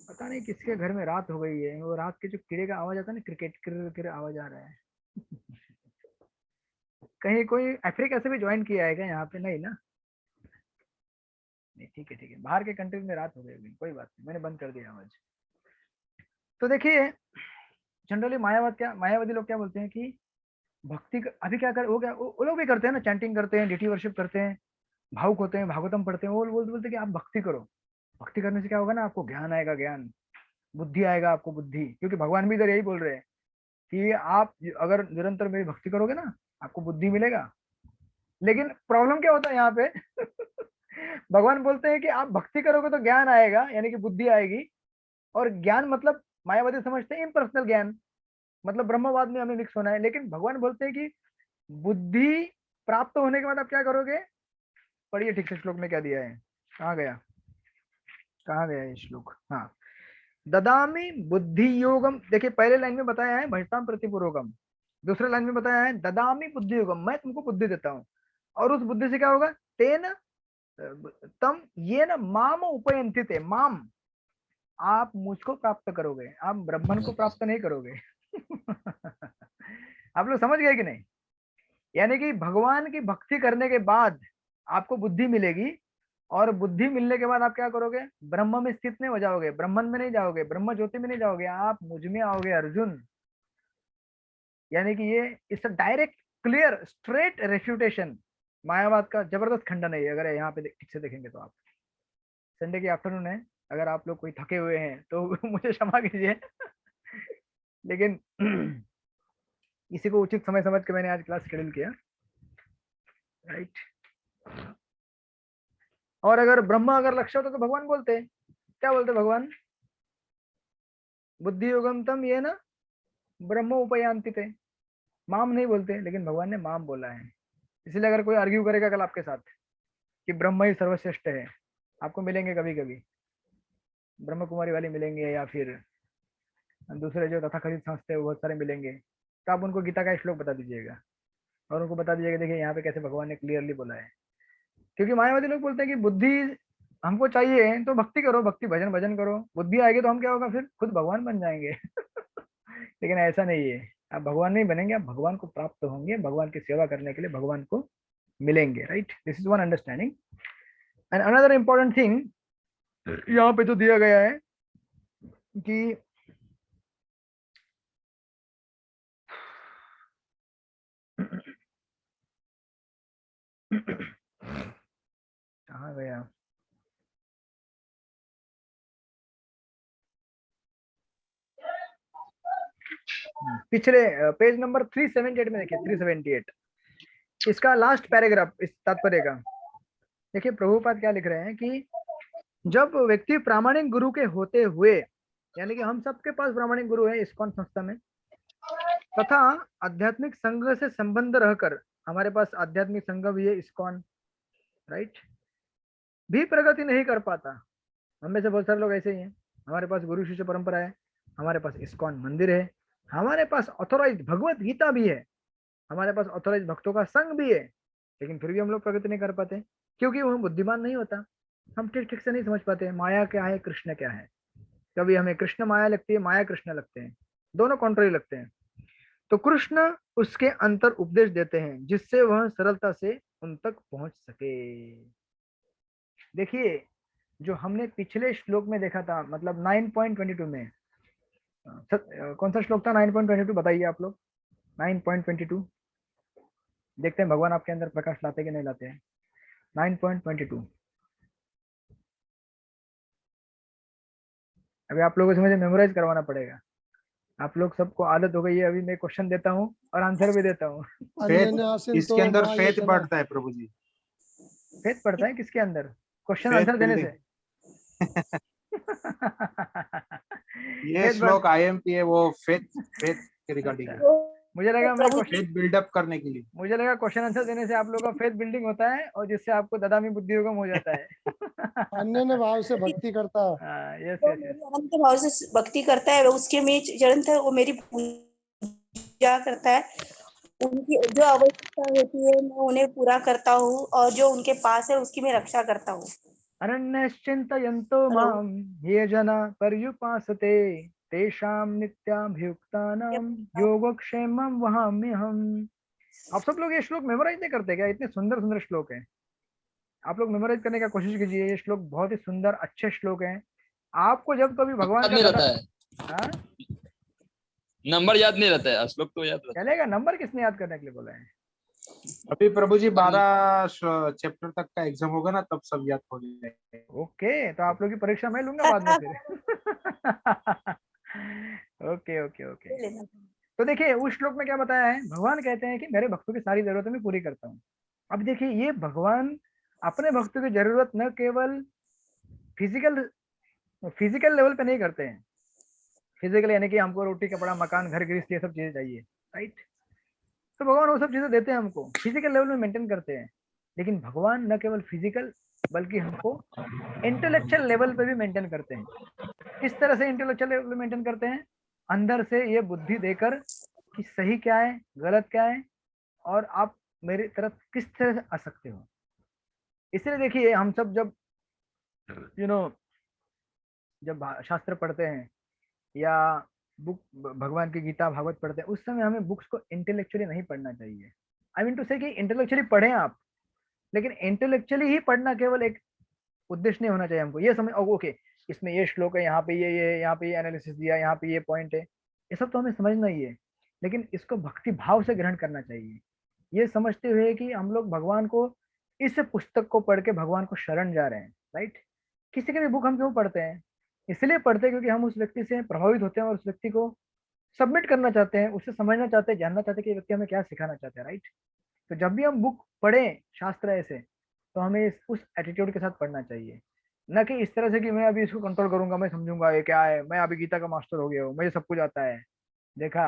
पता नहीं किसके घर में रात हो गई है, वो रात के जो कीड़े का आवाज आता है ना, क्रिकेट किर आवाज आ रहा है। कहीं कोई अफ्रीका से भी ज्वाइन किया है क्या यहाँ पे? नहीं ना, नहीं, ठीक है, बाहर के कंट्री में रात हो गई, कोई बात नहीं, मैंने बंद कर दिया आवाज। तो देखिए जनरली मायावादी लोग क्या बोलते हैं कि भक्ति अभी क्या कर, वो लोग भी करते हैं ना, चैंटिंग करते हैं, डिटी वर्शिप करते हैं, भावुक होते हैं, भागवतम पढ़ते हैं, वो बोलते हैं कि आप भक्ति करो, भक्ति करने से क्या होगा ना, आपको ज्ञान आएगा, ज्ञान, बुद्धि आएगा आपको, बुद्धि। क्योंकि भगवान भी इधर यही बोल रहे हैं कि आप अगर निरंतर मेरी भक्ति करोगे ना, आपको बुद्धि मिलेगा। लेकिन प्रॉब्लम क्या होता है यहाँ पे? भगवान बोलते हैं कि आप भक्ति करोगे तो ज्ञान आएगा, यानी कि बुद्धि आएगी। और ज्ञान मतलब मायावादी समझते हैं इम्पर्सनल ज्ञान, मतलब ब्रह्मवाद में हमें मिक्स होना है। लेकिन भगवान बोलते हैं कि बुद्धि प्राप्त होने के बाद आप क्या करोगे? पढ़िए ठीक से श्लोक में क्या दिया है, कहाँ गया ये श्लोक? हाँ, ददामी बुद्धि योगम। देखिए पहले लाइन में बताया है भजताम प्रतिपुरोगम, दूसरे लाइन में बताया है ददामी बुद्धि योगम, मैं तुमको बुद्धि देता हूँ, और उस बुद्धि से क्या होगा? तेन तम ये न माम उपयंति थे, माम आप मुझको प्राप्त करोगे, आप ब्रह्मन को प्राप्त नहीं करोगे। आप लोग समझ गए कि नहीं? यानी कि भगवान की भक्ति करने के बाद आपको बुद्धि मिलेगी, और बुद्धि मिलने के बाद आप क्या करोगे? ब्रह्म में स्थित नहीं हो जाओगे, ब्रह्मन में नहीं जाओगे, ब्रह्म ज्योति में नहीं जाओगे, आप मुझ में आओगे अर्जुन। यानी कि ये it's a direct clear straight refutation, Mayavad का जबरदस्त खंडन है ये। अगर यहाँ पे ठीक से देखेंगे तो आप, संडे की आफ्टरनून है, अगर आप लोग कोई थके हुए हैं तो मुझे क्षमा कीजिए, लेकिन इसी को उचित समय समझ के मैंने आज क्लास शेड्यूल किया, राइट। और अगर ब्रह्म अगर लक्ष्य होता तो भगवान बोलते, क्या बोलते भगवान? बुद्धि योगम तम ये ना ब्रह्म उपयांति थे, माम नहीं बोलते, लेकिन भगवान ने माम बोला है। इसलिए अगर कोई आर्ग्यू करेगा कल आपके साथ कि ब्रह्म ही सर्वश्रेष्ठ है, आपको मिलेंगे कभी कभी ब्रह्म कुमारी वाले मिलेंगे, या फिर दूसरे जो तथाकथित संस्थे हैं बहुत सारे मिलेंगे, तो आप उनको गीता का श्लोक बता दीजिएगा और उनको बता दीजिएगा देखिए यहाँ पे कैसे भगवान ने क्लियरली बोला है। क्योंकि मायावादी लोग बोलते हैं कि बुद्धि हमको चाहिए तो भक्ति करो, भक्ति भजन भजन करो, बुद्धि आएगी तो हम क्या होगा? फिर खुद भगवान बन जाएंगे। लेकिन ऐसा नहीं है, आप भगवान नहीं बनेंगे, आप भगवान को प्राप्त होंगे, भगवान की सेवा करने के लिए भगवान को मिलेंगे, right. This is one understanding. And another important thing यहाँ पे तो दिया गया है कि कहाँ गया? पिछले पेज नंबर 378 में देखिए, 378 इसका लास्ट पैराग्राफ इस तात्पर्य का। देखिए प्रभुपाद क्या लिख रहे हैं कि जब व्यक्ति प्रामाणिक गुरु के होते हुए, यानी कि हम सबके पास प्रामाणिक गुरु है इस्कॉन संस्था में, तथा आध्यात्मिक संघ से संबंध रहकर, हमारे पास आध्यात्मिक संघ भी है इस्कॉन, राइट, भी प्रगति नहीं कर पाता। हम में से बहुत सारे लोग ऐसे ही हैं, हमारे पास गुरु शिष्य परंपरा है, हमारे पास इस्कॉन मंदिर है, हमारे पास ऑथोराइज भगवत गीता भी है, हमारे पास ऑथोराइज भक्तों का संघ भी है, लेकिन फिर भी हम लोग प्रगति नहीं कर पाते, क्योंकि वो बुद्धिमान नहीं होता। हम ठीक ठीक से नहीं समझ पाते माया क्या है, कृष्ण क्या है। कभी हमें कृष्ण माया लगती है, माया कृष्ण लगते हैं, दोनों कॉन्ट्ररी लगते हैं। तो कृष्ण उसके अंतर उपदेश देते हैं जिससे वह सरलता से उन तक पहुंच सके। देखिए जो हमने पिछले श्लोक में देखा था, मतलब 9.22 में, कौन सा श्लोक था 9.22? बताइए आप लोग। 9.22 देखते हैं भगवान आपके अंदर प्रकाश लाते कि नहीं लाते हैं। 9.22 अभी आप लोगों से मुझे मेमोराइज करवाना पड़ेगा। आप लोग सबको आदत हो गई है, अभी मैं क्वेश्चन देता हूँ और आंसर भी देता हूँ। इसके अंदर फेथ बढ़ता है प्रभु जी। फेथ बढ़ता है किसके अंदर? क्वेश्चन आंसर देने से। ये श्लोक आईएमपी है, वो फेथ के रिगार्डिंग है। मुझे लगा मैं फेथ बिल्डअप करने के लिए, मुझे लगा क्वेश्चन आंसर देने से आप लोगों का फेथ बिल्डिंग होता है और जिससे आपको ददामी बुद्धि योगम हो जाता है। अन्य भाव से भक्ति करता है। यस तो यस अनंत भाव से भक्ति करता है, उसके में चरण था, वो मेरी पूजा करता है, उनकी जो आवश्यकता होती है मैं उन्हें पूरा करता हूँ, और जो उनके पास है उसकी मैं रक्षा करता हूँ। अनन्यश्चिन्तयन्तो मां ये जना पर्युपासते तेषां नित्याभियुक्तानां योगक्षेमं वहाम्यहम्। आप सब लोग ये श्लोक मेमोराइज नहीं करते क्या? इतने सुंदर सुंदर श्लोक हैं, आप लोग मेमोराइज करने का कोशिश कीजिए। ये श्लोक बहुत ही सुंदर अच्छे श्लोक हैं। आपको जब कभी भगवान का रहता है, नंबर याद नहीं रहता है, श्लोक तो याद रहता है। चलेगा, नंबर किसने याद करने के लिए बोला है? अभी प्रभु जी 12 चैप्टर तक का एग्जाम होगा ना, तब सब याद हो जाएगा। ओके, तो आप लोग की परीक्षा मैं लूंगा बाद में फिर। Okay okay okay. तो देखिए उस श्लोक में क्या बताया है, भगवान कहते हैं कि मेरे भक्तों की सारी जरूरतें मैं पूरी करता हूँ। अब देखिए ये भगवान अपने भक्तों की जरूरत न केवल फिजिकल लेवल पे नहीं करते हैं, फिजिकल यानी कि हमको रोटी कपड़ा मकान घर गृहस्थी ये सब चीजें चाहिए, राइट। तो भगवान वो सब चीजें देते हैं हमको, फिजिकल लेवल में मेंटेन करते हैं। लेकिन भगवान न केवल फिजिकल बल्कि हमको इंटेलेक्चुअल लेवल पे भी मेंटेन करते हैं। किस तरह से इंटेलेक्चुअल लेवल पे मेंटेन करते हैं? अंदर से ये बुद्धि देकर कि सही क्या है गलत क्या है और आप मेरी तरफ किस तरह से आ सकते हो। इसलिए देखिए हम सब जब जब शास्त्र पढ़ते हैं या बुक भगवान की गीता भागवत पढ़ते हैं, उस समय हमें बुक्स को इंटेलेक्चुअली नहीं पढ़ना चाहिए। आई मीन टू से कि इंटेलेक्चुअली पढ़ें आप, लेकिन इंटेलेक्चुअली ही पढ़ना केवल एक उद्देश्य नहीं होना चाहिए। हमको ये समझ ओके इसमें ये श्लोक है, यहाँ पे ये यहाँ पे ये एनालिसिस दिया, यहाँ पे ये पॉइंट है, ये सब तो हमें समझना ही है, लेकिन इसको भक्ति भाव से ग्रहण करना चाहिए, ये समझते हुए कि हम लोग भगवान को इस पुस्तक को पढ़ के भगवान को शरण जा रहे हैं, राइट। किसी की भी बुक हम क्यों पढ़ते हैं? इसलिए पढ़ते हैं क्योंकि हम उस व्यक्ति से प्रभावित होते हैं और उस व्यक्ति को सबमिट करना चाहते हैं, उससे समझना चाहते हैं, जानना चाहते हैं कि ये व्यक्ति हमें क्या सिखाना चाहते हैं, राइट। तो जब भी हम बुक पढ़ें शास्त्र ऐसे, तो हमें उस एटीट्यूड के साथ पढ़ना चाहिए, न कि इस तरह से कि मैं अभी इसको कंट्रोल करूंगा, मैं समझूंगा ये क्या है, मैं अभी गीता का मास्टर हो गया हूँ, मुझे सब कुछ आता है। देखा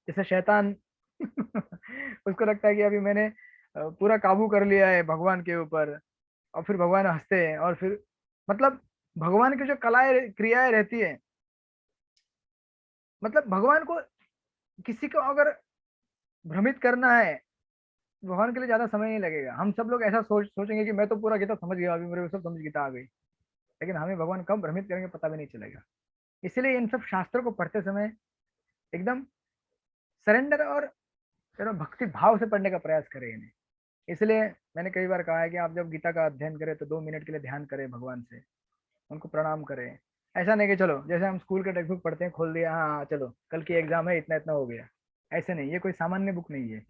जैसे शैतान उसको लगता है कि अभी मैंने पूरा काबू कर लिया है भगवान के ऊपर, और फिर भगवान हंसते हैं, और फिर मतलब भगवान की जो कलाएं क्रियाएं रहती है, मतलब भगवान को किसी को अगर भ्रमित करना है, भगवान के लिए ज्यादा समय नहीं लगेगा। हम सब लोग ऐसा सोचेंगे कि मैं तो पूरा गीता समझ गया, अभी मेरे को सब समझ गीता आ गई, लेकिन हमें भगवान कब भ्रमित करेंगे पता भी नहीं चलेगा। इसलिए इन सब शास्त्रों को पढ़ते समय एकदम सरेंडर और भक्ति भाव से पढ़ने का प्रयास करें इन्हें। इसलिए मैंने कई बार कहा है कि आप जब गीता का अध्ययन करें तो 2 मिनट के लिए ध्यान करें भगवान से, उनको प्रणाम करें। ऐसा नहीं कि चलो जैसे हम स्कूल के टेक्स्ट बुक पढ़ते हैं, खोल दिया, हाँ चलो कल की एग्जाम है, इतना इतना हो गया, ऐसे नहीं। ये कोई सामान्य बुक नहीं है।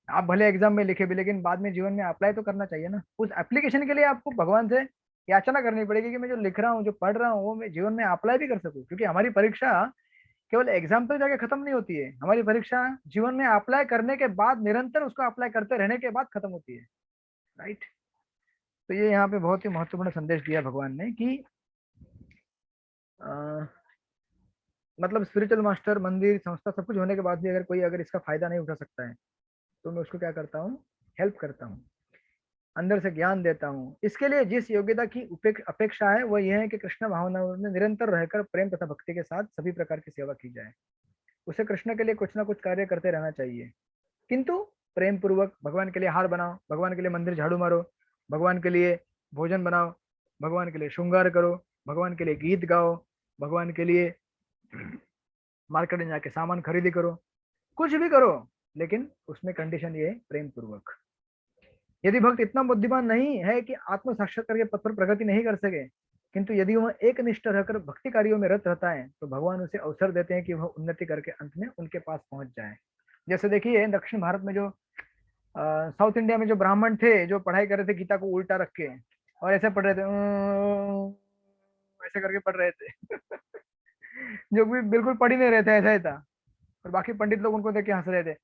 आप भले एग्जाम में लिखे भी, लेकिन बाद में जीवन में अप्लाई तो करना चाहिए ना। उस एप्लीकेशन के लिए आपको भगवान से याचना करनी पड़ेगी कि मैं जो लिख रहा हूँ, जो पढ़ रहा हूँ, वो मैं जीवन में अप्लाई भी कर सकूँ, क्योंकि हमारी परीक्षा केवल एग्जाम पे जाके खत्म नहीं होती है। हमारी परीक्षा जीवन में अप्लाई करने के बाद, निरंतर उसको अप्लाई करते रहने के बाद खत्म होती है, राइट। तो ये यहाँ पे बहुत ही महत्वपूर्ण संदेश दिया भगवान ने कि मतलब स्पिरिचुअल मास्टर, मंदिर, संस्था सब कुछ होने के बाद भी अगर कोई इसका फायदा नहीं उठा सकता है, तो मैं उसको क्या करता हूँ, हेल्प करता हूँ, अंदर से ज्ञान देता हूँ। इसके लिए जिस योग्यता की अपेक्षा है वो यह है कि कृष्ण भावनाओं में निरंतर रहकर प्रेम तथा भक्ति के साथ सभी प्रकार की सेवा की जाए। उसे कृष्ण के लिए कुछ ना कुछ कार्य करते रहना चाहिए, किंतु प्रेम पूर्वक। भगवान के लिए हार बनाओ, भगवान के लिए मंदिर झाड़ू मारो, भगवान के लिए भोजन बनाओ, भगवान के लिए श्रृंगार करो, भगवान के लिए गीत गाओ, भगवान के लिए मार्केट में जाके सामान खरीदी करो, कुछ भी करो, लेकिन उसमें कंडीशन ये है प्रेम पूर्वक। यदि भक्त इतना बुद्धिमान नहीं है कि आत्म साक्षात्कार के पथ पर प्रगति नहीं कर सके, किंतु यदि वह एक निष्ठ रहकर भक्ति कार्यों में रत रहता है, तो भगवान उसे अवसर देते हैं कि वह उन्नति करके अंत में उनके पास पहुंच जाए। जैसे देखिए दक्षिण भारत में जो साउथ इंडिया में जो ब्राह्मण थे, जो पढ़ाई कर रहे थे गीता को उल्टा रख के और ऐसे पढ़ रहे थे, ऐसे करके पढ़ रहे थे जो भी बिल्कुल पढ़ ही नहीं रहे थे, ऐसा ही था। और बाकी पंडित लोग उनको देख के हंस रहे थे,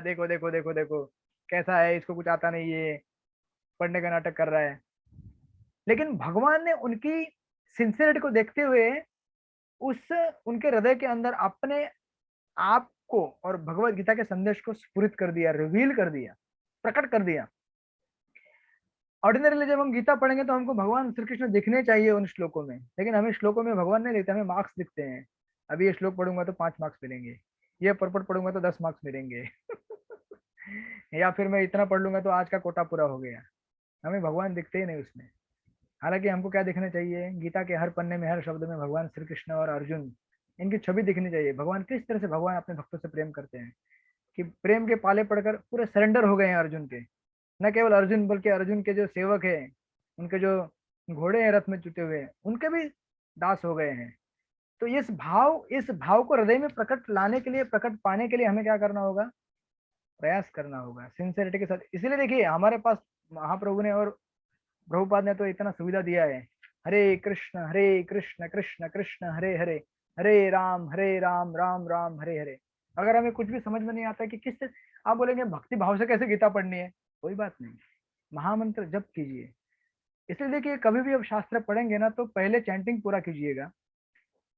देखो देखो देखो देखो कैसा है, इसको कुछ आता नहीं है, पढ़ने का नाटक कर रहा है। लेकिन भगवान ने उनकी सिंसियरिटी को देखते हुए उनके हृदय के अंदर अपने आप को और भगवत गीता के संदेश को स्फुरित कर दिया, रिवील कर दिया, प्रकट कर दिया। ऑर्डिनरीली जब हम गीता पढ़ेंगे तो हमको भगवान श्री कृष्ण दिखने चाहिए उन श्लोकों में, लेकिन हमें श्लोकों में भगवान नहीं दिखते, हमें मार्क्स दिखते हैं। अभी ये श्लोक पढ़ूंगा तो 5 मार्क्स मिलेंगे, ये परपट पढ़ूंगा तो 10 मार्क्स मिलेंगे या फिर मैं इतना पढ़ लूंगा तो आज का कोटा पूरा हो गया। हमें भगवान दिखते ही नहीं उसमें। हालांकि हमको क्या दिखना चाहिए, गीता के हर पन्ने में, हर शब्द में भगवान श्री कृष्ण और अर्जुन, इनकी छवि दिखनी चाहिए। भगवान किस तरह से भगवान अपने भक्तों से प्रेम करते हैं, कि प्रेम के पाले पड़कर पूरे सरेंडर हो गए हैं अर्जुन के। न केवल अर्जुन बल्कि अर्जुन के जो सेवक है, उनके जो घोड़े हैं रथ में जुटे हुए, उनके भी दास हो गए हैं। तो इस भाव को हृदय में प्रकट लाने के लिए, प्रकट पाने के लिए हमें क्या करना होगा, प्रयास करना होगा सिंसियरिटी के साथ। इसलिए देखिए हमारे पास महाप्रभु ने और प्रभुपाद ने तो इतना सुविधा दिया है, हरे कृष्ण कृष्ण कृष्ण हरे हरे, हरे राम राम राम हरे हरे। अगर हमें कुछ भी समझ में नहीं आता कि किस, आप बोलेंगे भक्ति भाव से कैसे गीता पढ़नी है, कोई बात नहीं, महामंत्र जप कीजिए। इसलिए देखिए कभी भी अब शास्त्र पढ़ेंगे ना तो पहले चैंटिंग पूरा कीजिएगा,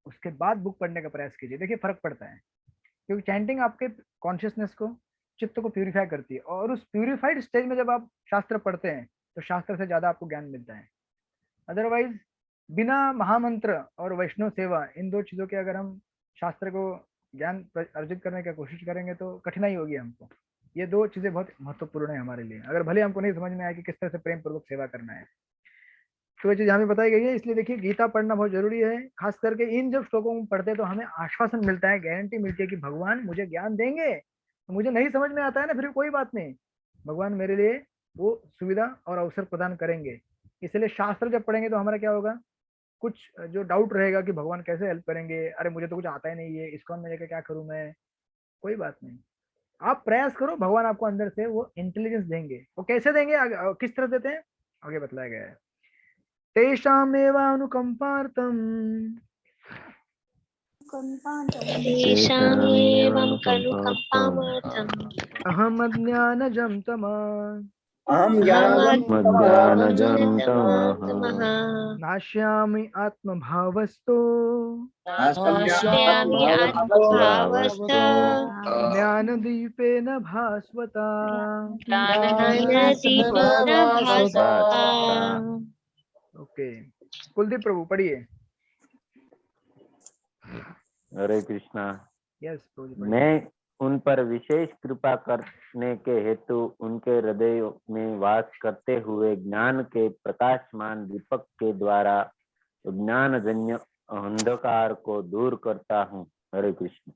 उसके बाद बुक पढ़ने का प्रयास कीजिए, देखिए फर्क पड़ता है। क्योंकि चैंटिंग आपके कॉन्शियसनेस को, चित्त को प्यूरिफाई करती है, और उस प्यूरिफाइड स्टेज में जब आप शास्त्र पढ़ते हैं तो शास्त्र से ज्यादा आपको ज्ञान मिलता है। अदरवाइज बिना महामंत्र और वैष्णव सेवा, इन दो चीजों के अगर हम शास्त्र को ज्ञान अर्जित करने की कोशिश करेंगे तो कठिनाई होगी हमको। ये दो चीजें बहुत महत्वपूर्ण है हमारे लिए, अगर भले हमको नहीं समझ में आए कि किस तरह से प्रेम पूर्वक सेवा करना है। तो ये चीज हमें बताई गई है। इसलिए देखिए गीता पढ़ना बहुत जरूरी है, खास करके इन जब श्लोकों में पढ़ते हैं तो हमें आश्वासन मिलता है, गारंटी मिलती है कि भगवान मुझे ज्ञान देंगे। तो मुझे नहीं समझ में आता है ना, फिर कोई बात नहीं, भगवान मेरे लिए वो सुविधा और अवसर प्रदान करेंगे। इसलिए शास्त्र जब पढ़ेंगे तो हमारा क्या होगा, कुछ जो डाउट रहेगा कि भगवान कैसे हेल्प करेंगे, अरे मुझे तो कुछ आता ही नहीं है, इस्कॉन में जाकर क्या करूं मैं, कोई बात नहीं, आप प्रयास करो, भगवान आपको अंदर से वो इंटेलिजेंस देंगे। वो कैसे देंगे, किस तरह देते हैं, आगे बताया गया है। तेषामेवानुकंपार्थं तेषामेवं कनुकम्पार्थम् अहमज्ञानजं तमः अहमज्ञानजं तमः नाश्यामि आत्मभावस्तो नाशयामि आत्मभावस्तु ज्ञानदीपेन भास्वता। ज्ञानदीपेन भास्वता। ओके, कुलदीप प्रभु पढ़िए। हरे कृष्णा। यस प्रभु। मैं उन पर विशेष कृपा करने के हेतु उनके हृदय में वास करते हुए ज्ञान के प्रकाशमान दीपक के द्वारा ज्ञानजन्य अंधकार को दूर करता हूँ। हरे कृष्ण।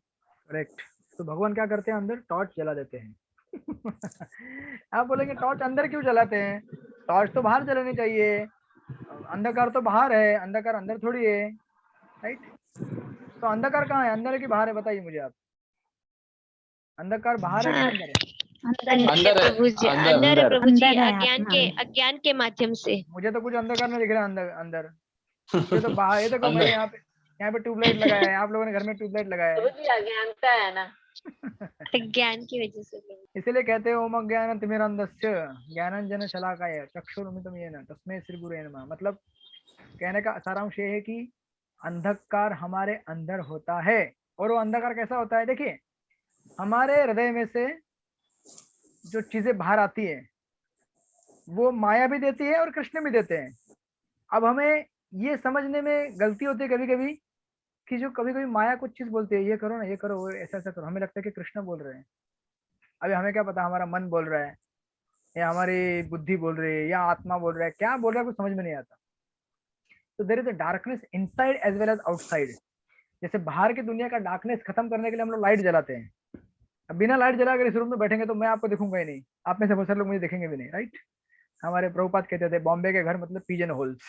करेक्ट। तो भगवान क्या करते हैं, अंदर टॉर्च जला देते हैं। आप बोलेंगे टॉर्च अंदर क्यों जलाते हैं, टॉर्च तो बाहर जलानी चाहिए, अंधकार तो बाहर है, अंधकार अंदर थोड़ी है, राइट। तो अंधकार कहाँ है, अंदर है कि बाहर है, बताइए मुझे आप। अंधकार बाहर है कि अंदर है? अंदर है प्रभु जी, अंदर है प्रभु जी, अज्ञान के माध्यम से। मुझे तो कुछ अंधकार में दिख रहा है अंदर। ये तो बाहर, ये देखो मैं यहाँ पे ट्यूबलाइट लगाया है, आप लोगों ने घर में ट्यूबलाइट लगाया है। अज्ञानता है ना, ज्ञान की वजह से। इसलिए कहते हैं ओम अज्ञान तिमिरंधस्य ज्ञानांजन शलाकाय चक्षुरुन्मिलितं येन तस्मै श्री गुरुवे नमः। मतलब कहने का सारांश ये है कि अंधकार हमारे अंदर होता है, और वो अंधकार कैसा होता है, देखिए हमारे हृदय में से जो चीजें बाहर आती है वो माया भी देती है और कृष्ण भी देते हैं। अब हमें ये समझने में गलती होती है कभी कभी कि जो कभी कभी माया कुछ चीज बोलती है, ये करो ना, ये करो, ऐसा ऐसा करो, हमें लगता है कि कृष्ण बोल रहे हैं। अभी हमें क्या पता हमारा मन बोल रहा है या हमारी बुद्धि बोल रही है या आत्मा बोल रहा है, क्या बोल रहा है कुछ समझ में नहीं आता। तो there is a darkness inside as well as outside. जैसे बाहर की दुनिया का डार्कनेस खत्म करने के लिए हम लोग लाइट जलाते हैं। अब बिना लाइट जला अगर इस रूम में बैठेंगे तो मैं आपको दिखूंगा ही नहीं, आप में से बहुत सारे लोग मुझे देखेंगे भी नहीं, राइट। हमारे प्रभुपाद कहते थे बॉम्बे के घर मतलब पिजन होल्स।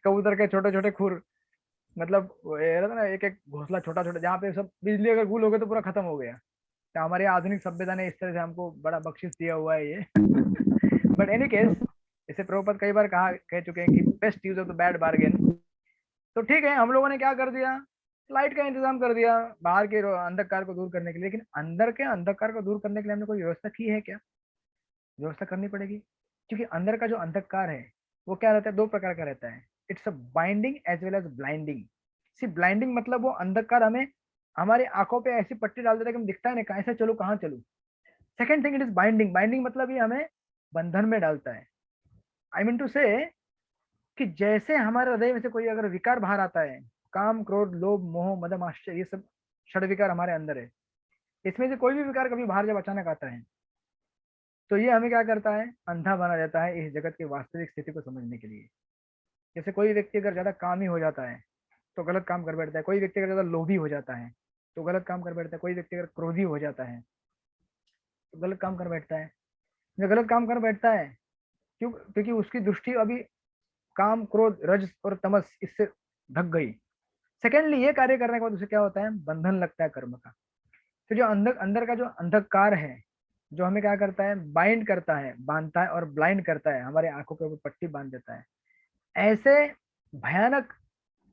कबूतर के छोटे छोटे खुर, मतलब रहता ना एक एक घोंसला छोटा छोटा, जहाँ पे सब बिजली अगर गुल हो गए तो पूरा खत्म हो गया। तो हमारे आधुनिक सभ्यता ने इस तरह से हमको बड़ा बख्शिश दिया हुआ है ये। बट एनी केस, इसे प्रभुपाद कई बार कह चुके हैं कि best use of the bad bargain. तो ठीक है, हम लोगों ने क्या कर दिया, लाइट का इंतजाम कर दिया बाहर के अंधकार को दूर करने के लिए, लेकिन अंदर के अंधकार को दूर करने के लिए हमने कोई व्यवस्था की है क्या? व्यवस्था करनी पड़ेगी, क्योंकि अंदर का जो अंधकार है वो क्या रहता है, दो प्रकार का रहता है। It's a binding as well as blinding. सिर्फ ब्लाइंडिंग मतलब वो अंधकार हमें हमारी आंखों पे ऐसी पट्टी डाल देता है कि हम दिखता है नहीं कहाँ से चलूँ कहाँ चलूँ। Second thing it is binding. Binding मतलब ये हमें बंधन में डालता है। आई मीन टू से कि जैसे हमारे हृदय में से कोई अगर विकार बाहर आता है, काम क्रोध लोभ मोह मदम आश्चर्य, ये सब षड विकार हमारे अंदर है। इसमें से कोई भी विकार कभी बाहर जब अचानक आता है तो ये हमें क्या करता है, अंधा बना देता है इस जगत की वास्तविक स्थिति को समझने के लिए। जैसे कोई व्यक्ति अगर ज्यादा कामी हो जाता है तो गलत काम कर बैठता है, कोई व्यक्ति अगर ज्यादा लोभी हो जाता है तो गलत काम कर बैठता है, कोई व्यक्ति अगर क्रोधी हो जाता है तो गलत काम कर बैठता है। जो गलत काम कर बैठता है क्योंकि उसकी दृष्टि अभी काम क्रोध रज और तमस इससे ढक गई। सेकेंडली ये कार्य करने के बाद उसे क्या होता है, बंधन लगता है कर्म का। तो जो अंदर का जो अंधकार है जो हमें क्या करता है, बाइंड करता है, बांधता है और ब्लाइंड करता है, हमारे आंखों के ऊपर पट्टी बांध देता है। ऐसे भयानक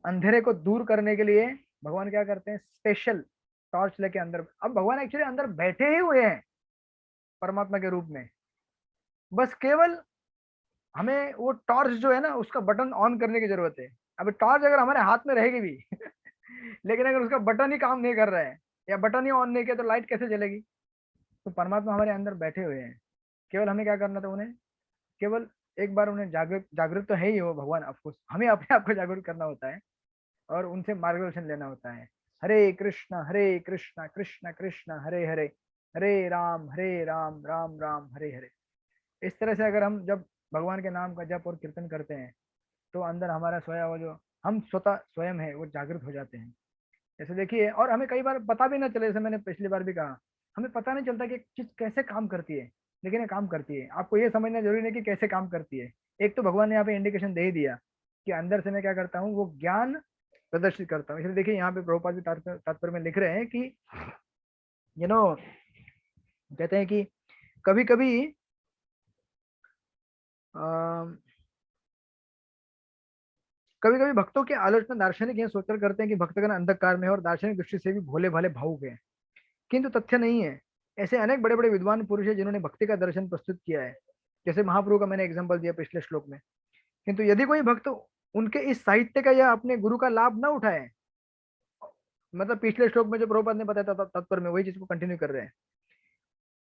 अंधेरे को दूर करने के लिए भगवान क्या करते हैं, स्पेशल टॉर्च लेके अंदर। अब भगवान एक्चुअली अंदर बैठे ही हुए हैं परमात्मा के रूप में, बस केवल हमें वो टॉर्च जो है ना उसका बटन ऑन करने की जरूरत है। अब टॉर्च अगर हमारे हाथ में रहेगी भी लेकिन अगर उसका बटन ही काम नहीं कर रहा है या बटन ही ऑन नहीं किया तो लाइट कैसे जलेगी? तो परमात्मा हमारे अंदर बैठे हुए हैं, केवल हमें क्या करना था, उन्हें केवल एक बार उन्हें जागृत जागृत तो है ही वो भगवान, ऑफकोर्स हमें अपने आप को जागृत करना होता है और उनसे मार्गदर्शन लेना होता है। हरे कृष्णा कृष्ण कृष्ण हरे हरे, हरे राम राम राम हरे हरे। इस तरह से अगर हम जब भगवान के नाम का जप और कीर्तन करते हैं तो अंदर हमारा सोया हुआ जो हम स्वतः स्वयं है वो जागृत हो जाते हैं। जैसे देखिए, और हमें कई बार पता भी ना चले, जैसे मैंने पिछली बार भी कहा, हमें पता नहीं चलता कि चीज कैसे काम करती है, लेकिन ये काम करती है। आपको ये समझना जरूरी नहीं कि कैसे काम करती है। एक तो भगवान ने यहाँ पे इंडिकेशन दे ही दिया कि अंदर से मैं क्या करता हूँ, वो ज्ञान प्रदर्शित करता हूँ। इसलिए देखिए यहाँ पे प्रभुपाद जी तात्पर्य में लिख रहे हैं कि कहते हैं कि कभी कभी कभी कभी भक्तों की आलोचना दार्शनिक यह सोचकर करते हैं कि भक्तगण अंधकार में है और दार्शनिक दृष्टि से भी भोले भाले भावुक हैं, किंतु तथ्य नहीं है। ऐसे अनेक बड़े बड़े विद्वान पुरुष हैं जिन्होंने भक्ति का दर्शन प्रस्तुत किया है, जैसे महाप्रभु का मैंने एग्जांपल दिया पिछले श्लोक में। किंतु यदि कोई भक्त उनके इस साहित्य का या अपने गुरु का लाभ न उठाए, मतलब पिछले श्लोक में जो प्रभुपाद ने बताया था तत्पर में वही चीज को कंटिन्यू कर रहे हैं,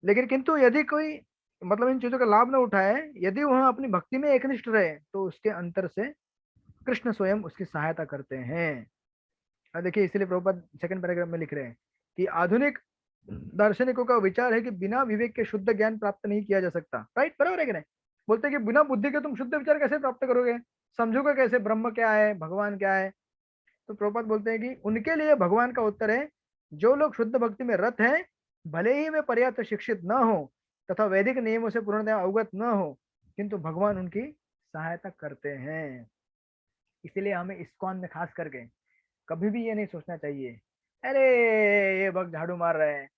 लेकिन किंतु यदि कोई मतलब इन चीजों का लाभ न उठाए, यदि वह अपनी भक्ति में एकनिष्ठ रहे तो उसके अंतर से कृष्ण स्वयं उसकी सहायता करते हैं। देखिए इसलिए प्रभुपाद सेकंड पैराग्राफ में लिख रहे हैं कि आधुनिक दार्शनिकों का विचार है कि बिना विवेक के शुद्ध ज्ञान प्राप्त नहीं किया जा सकता। राइट, बराबर है कि नहीं? बोलते हैं कि बिना बुद्धि के तुम शुद्ध विचार कैसे प्राप्त करोगे, समझोगे कैसे ब्रह्म क्या है, भगवान क्या है? तो प्रभुपाद बोलते हैं कि उनके लिए भगवान का उत्तर है, जो लोग शुद्ध भक्ति में रत हैं, भले ही वे पर्याप्त शिक्षित न हो तथा वैदिक नियमों से पूर्णतः अवगत न हो, किंतु भगवान उनकी सहायता करते हैं। इसीलिए हमें इस्कॉन में खास करके कभी भी ये नहीं सोचना चाहिए, अरे ये भक्त झाड़ू मार रहे हैं,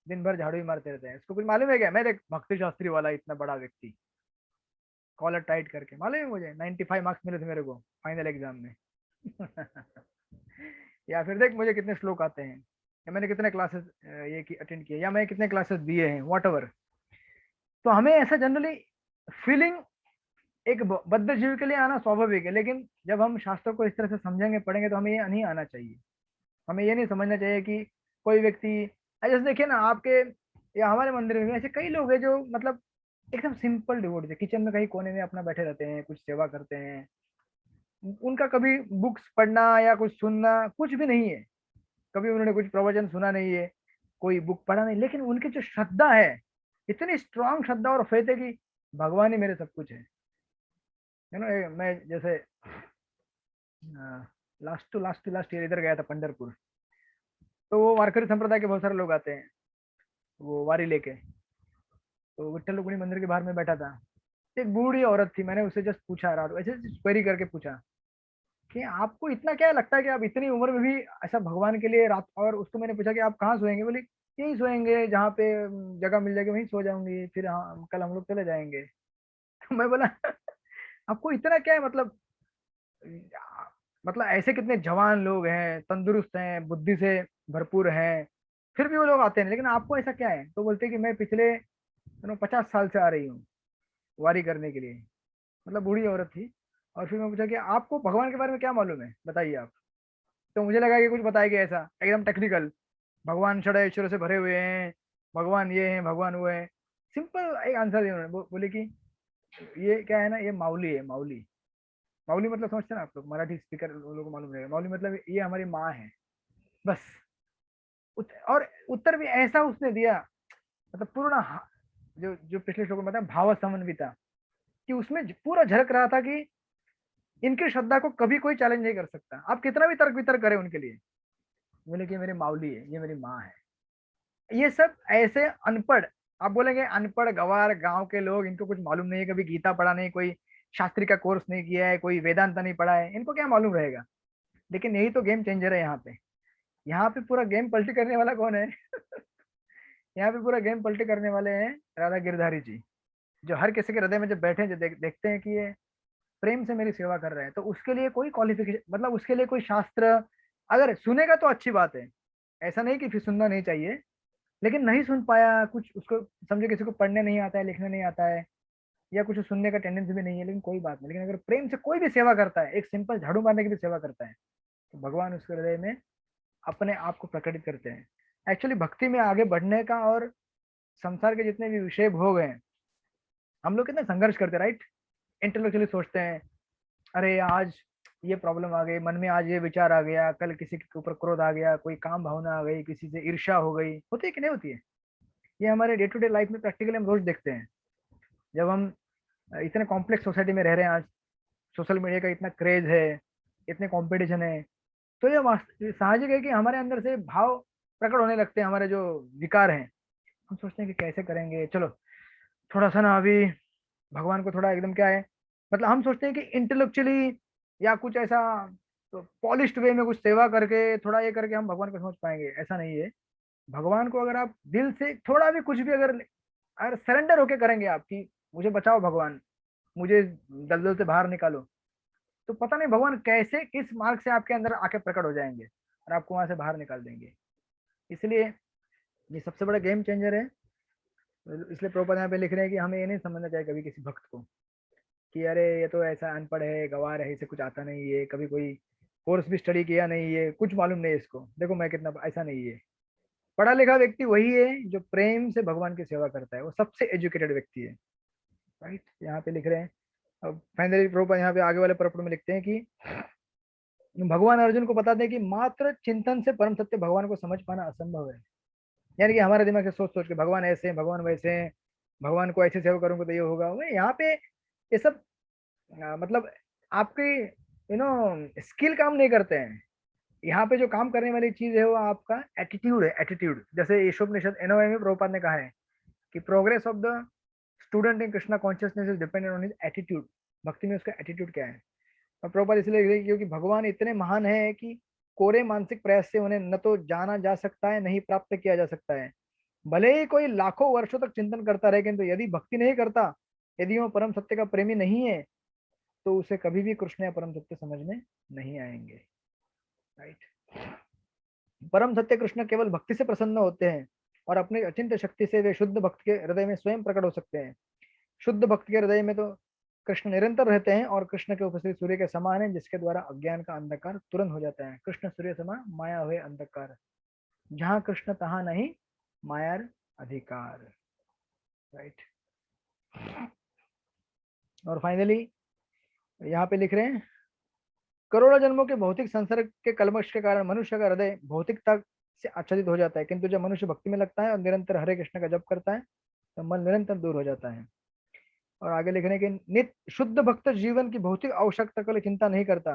दिन भर झाड़ू ही मारते रहते हैं, इसको कुछ मालूम है क्या? मैं देख भक्ति शास्त्री वाला इतना बड़ा व्यक्ति, कॉलर टाइट करके, मालूम है मुझे 95 मार्क्स मिले थे मेरे को फाइनल एग्जाम में या फिर देख मुझे कितने श्लोक आते हैं, या मैंने कितने क्लासेस ये अटेंड किए, या मैं कितने क्लासेस दिए हैं, व्हाटएवर। तो हमें ऐसा जनरली फीलिंग एक बद्ध जीव के लिए आना स्वाभाविक है, लेकिन जब हम शास्त्रों को इस तरह से समझेंगे पढ़ेंगे तो हमें ये नहीं आना चाहिए। हमें ये नहीं समझना चाहिए कि कोई व्यक्ति ऐसे देखिए ना, आपके या हमारे मंदिर में ऐसे कई लोग हैं जो मतलब एकदम सिंपल डिवोटी है, किचन में कहीं कोने में अपना बैठे रहते हैं, कुछ सेवा करते हैं, उनका कभी बुक्स पढ़ना या कुछ सुनना कुछ भी नहीं है, कभी उन्होंने कुछ प्रवचन सुना नहीं है, कोई बुक पढ़ा नहीं, लेकिन उनकी जो श्रद्धा है, इतनी स्ट्रांग श्रद्धा और फेथ है कि भगवान ही मेरे सब कुछ है। मैं जैसे लास्ट ईयर इधर गया था पंढरपुर, तो वो वारकरी संप्रदाय के बहुत सारे लोग आते हैं वो वारी लेके, तो विठ्ठल रुक्मिणी मंदिर के बाहर में बैठा था, एक बूढ़ी औरत थी, मैंने उससे जस्ट पूछा, रात ऐसे क्वेरी करके पूछा कि आपको इतना क्या लगता है कि आप इतनी उम्र में भी ऐसा भगवान के लिए रात, और उसको मैंने पूछा कि आप कहाँ सोएंगे, बोली यही सोएंगे, जहाँ पे जगह मिल जाएगी वहीं सो जाऊंगी, फिर हाँ कल हम लोग चले जाएंगे। तो मैं बोला आपको इतना क्या है, मतलब ऐसे कितने जवान लोग हैं, तंदुरुस्त हैं, बुद्धि से भरपूर हैं, फिर भी वो लोग आते हैं, लेकिन आपको ऐसा क्या है? तो बोलते कि मैं पिछले 50 साल से आ रही हूँ वारी करने के लिए, मतलब बूढ़ी औरत थी। और फिर मैं पूछा कि आपको भगवान के बारे में क्या मालूम है, बताइए आप। तो मुझे लगा कि कुछ बताएगी ऐसा एकदम टेक्निकल, भगवान षड ऐश्वर्य से भरे हुए हैं, भगवान ये हैं, भगवान वो है। सिंपल एक आंसर दिया उन्होंने, बोले कि ये क्या है ना, ये माउली है, माउली। माउली मतलब समझते ना आप लोग, मराठी स्पीकर लोगों को मालूम रहेगा, माउली मतलब ये हमारी माँ है, बस। और उत्तर भी ऐसा उसने दिया, मतलब पूर्ण जो जो पिछले श्लोक में बताया भाव समन्विता, कि उसमें पूरा झलक रहा था कि इनकी श्रद्धा को कभी कोई चैलेंज नहीं कर सकता, आप कितना भी तर्क वितर्क करें उनके लिए। बोले कि मेरी माउली है, ये मेरी माँ है। ये सब ऐसे अनपढ़, आप बोलेंगे अनपढ़ गवार गांव के लोग, इनको कुछ मालूम नहीं है, कभी गीता पढ़ा नहीं, कोई शास्त्री का कोर्स नहीं किया है, कोई वेदांत नहीं पढ़ा है, इनको क्या मालूम रहेगा। लेकिन यही तो गेम चेंजर है यहाँ पे पूरा गेम पलटी करने वाला कौन है यहाँ पे पूरा गेम पलटी करने वाले हैं राधा गिरधारी जी, जो हर किसी के हृदय में जब बैठे, जो देखते हैं कि ये प्रेम से मेरी सेवा कर रहे हैं, तो उसके लिए कोई क्वालिफिकेशन, मतलब उसके लिए कोई शास्त्र अगर सुनेगा तो अच्छी बात है, ऐसा नहीं कि फिर सुनना नहीं चाहिए, लेकिन नहीं सुन पाया कुछ, उसको समझे किसी को पढ़ने नहीं आता है, लिखने नहीं आता है, या कुछ सुनने का टेंडेंसी भी नहीं है, लेकिन कोई बात नहीं। लेकिन अगर प्रेम से कोई भी सेवा करता है, एक सिंपल झाड़ू मारने की भी सेवा करता है, तो भगवान उसके हृदय में अपने आप को प्रकटित करते हैं। एक्चुअली भक्ति में आगे बढ़ने का और संसार के जितने भी विषय भोग हैं, हम लोग कितना संघर्ष करते हैं, राइट। इंटेलेक्चुअली सोचते हैं, अरे आज ये प्रॉब्लम आ गई मन में, आज ये विचार आ गया, कल किसी के ऊपर क्रोध आ गया, कोई काम भावना आ गई, किसी से ईर्ष्या हो गई, होती है कि नहीं होती है? ये हमारे डे टू डे लाइफ में प्रैक्टिकली हम रोज देखते हैं। जब हम इतने कॉम्प्लेक्स सोसाइटी में रह रहे हैं, आज सोशल मीडिया का इतना क्रेज है, इतने कंपटीशन है, तो ये साहजिक है कि हमारे अंदर से भाव प्रकट होने लगते हैं, हमारे जो विकार हैं। हम सोचते हैं कि कैसे करेंगे, चलो थोड़ा सा ना अभी भगवान को थोड़ा एकदम क्या है, मतलब हम सोचते हैं कि इंटेलेक्चुअली या कुछ ऐसा तो पॉलिश्ड वे में कुछ सेवा करके थोड़ा ये करके हम भगवान को समझ पाएंगे, ऐसा नहीं है। भगवान को अगर आप दिल से थोड़ा भी कुछ भी अगर सरेंडर होके करेंगे, आपकी मुझे बचाओ भगवान, मुझे दलदल से बाहर निकालो, तो पता नहीं भगवान कैसे किस मार्ग से आपके अंदर आके प्रकट हो जाएंगे और आपको वहां से बाहर निकाल देंगे। इसलिए ये सबसे बड़ा गेम चेंजर है। इसलिए प्रभुपाद यहाँ पे लिख रहे हैं कि हमें ये नहीं समझना चाहिए कभी किसी भक्त को कि अरे ये तो ऐसा अनपढ़ है, गवार है, इसे कुछ आता नहीं है, कभी कोई कोर्स भी स्टडी किया नहीं है, कुछ मालूम नहीं है इसको, देखो मैं कितना, ऐसा नहीं है। पढ़ा लिखा व्यक्ति वही है जो प्रेम से भगवान की सेवा करता है, वो सबसे एजुकेटेड व्यक्ति है, राइट। यहाँ पे लिख रहे हैं। अब फाइनली प्रभुपाद यहाँ पे आगे वाले प्रपट में लिखते हैं कि भगवान अर्जुन को बता दें कि मात्र चिंतन से परम सत्य भगवान को समझ पाना असंभव है। यानी कि हमारे दिमाग से सोच सोच के भगवान ऐसे हैं, भगवान वैसे हैं, भगवान को ऐसे सेवा करूंगा तो ये होगा, वो यहाँ पे ये सब मतलब आपकी स्किल काम नहीं करते हैं। यहाँ पे जो काम करने वाली चीज है वो आपका एटीट्यूड है, एटीट्यूड। जैसे ईशोपनिषद एनओए में प्रभुपाद ने कहा है कि progress of the student in Krishna consciousness is dependent on his attitude. भक्ति में उसका एटीट्यूड क्या है। और प्रभुपाद इसलिए क्योंकि भगवान इतने महान है कि कोरे मानसिक प्रयास से उन्हें न तो जाना जा सकता है, नहीं प्राप्त किया जा सकता है। भले ही कोई लाखों वर्षों तक चिंतन करता रहे, किंतु यदि भक्ति नहीं करता, यदि वो परम सत्य का प्रेमी नहीं है, तो उसे कभी भी कृष्ण या परम सत्य समझ में नहीं आएंगे, राइट। परम सत्य कृष्ण केवल भक्ति से प्रसन्न होते हैं और अपनी अचिंत्य शक्ति से वे शुद्ध भक्त के हृदय में स्वयं प्रकट हो सकते हैं। शुद्ध भक्त के हृदय में तो कृष्ण निरंतर रहते हैं और कृष्ण के उपस्थित सूर्य के समान है, जिसके द्वारा अज्ञान का अंधकार तुरंत हो जाता है। कृष्ण सूर्य समान माया हुए अंधकार, जहां कृष्ण तहां नहीं मायार अधिकार, राइट। और फाइनली यहाँ पे लिख रहे हैं, करोड़ों जन्मों के भौतिक संसर्ग के कलमश के कारण मनुष्य का हृदय भौतिकता से आच्छादित हो जाता है, किंतु जब मनुष्य भक्ति में लगता है और निरंतर हरे कृष्ण का जप करता है तो मन निरंतर दूर हो जाता है। और आगे लिखने के, नित्य शुद्ध भक्त जीवन की भौतिक आवश्यकता के लिए चिंता नहीं करता,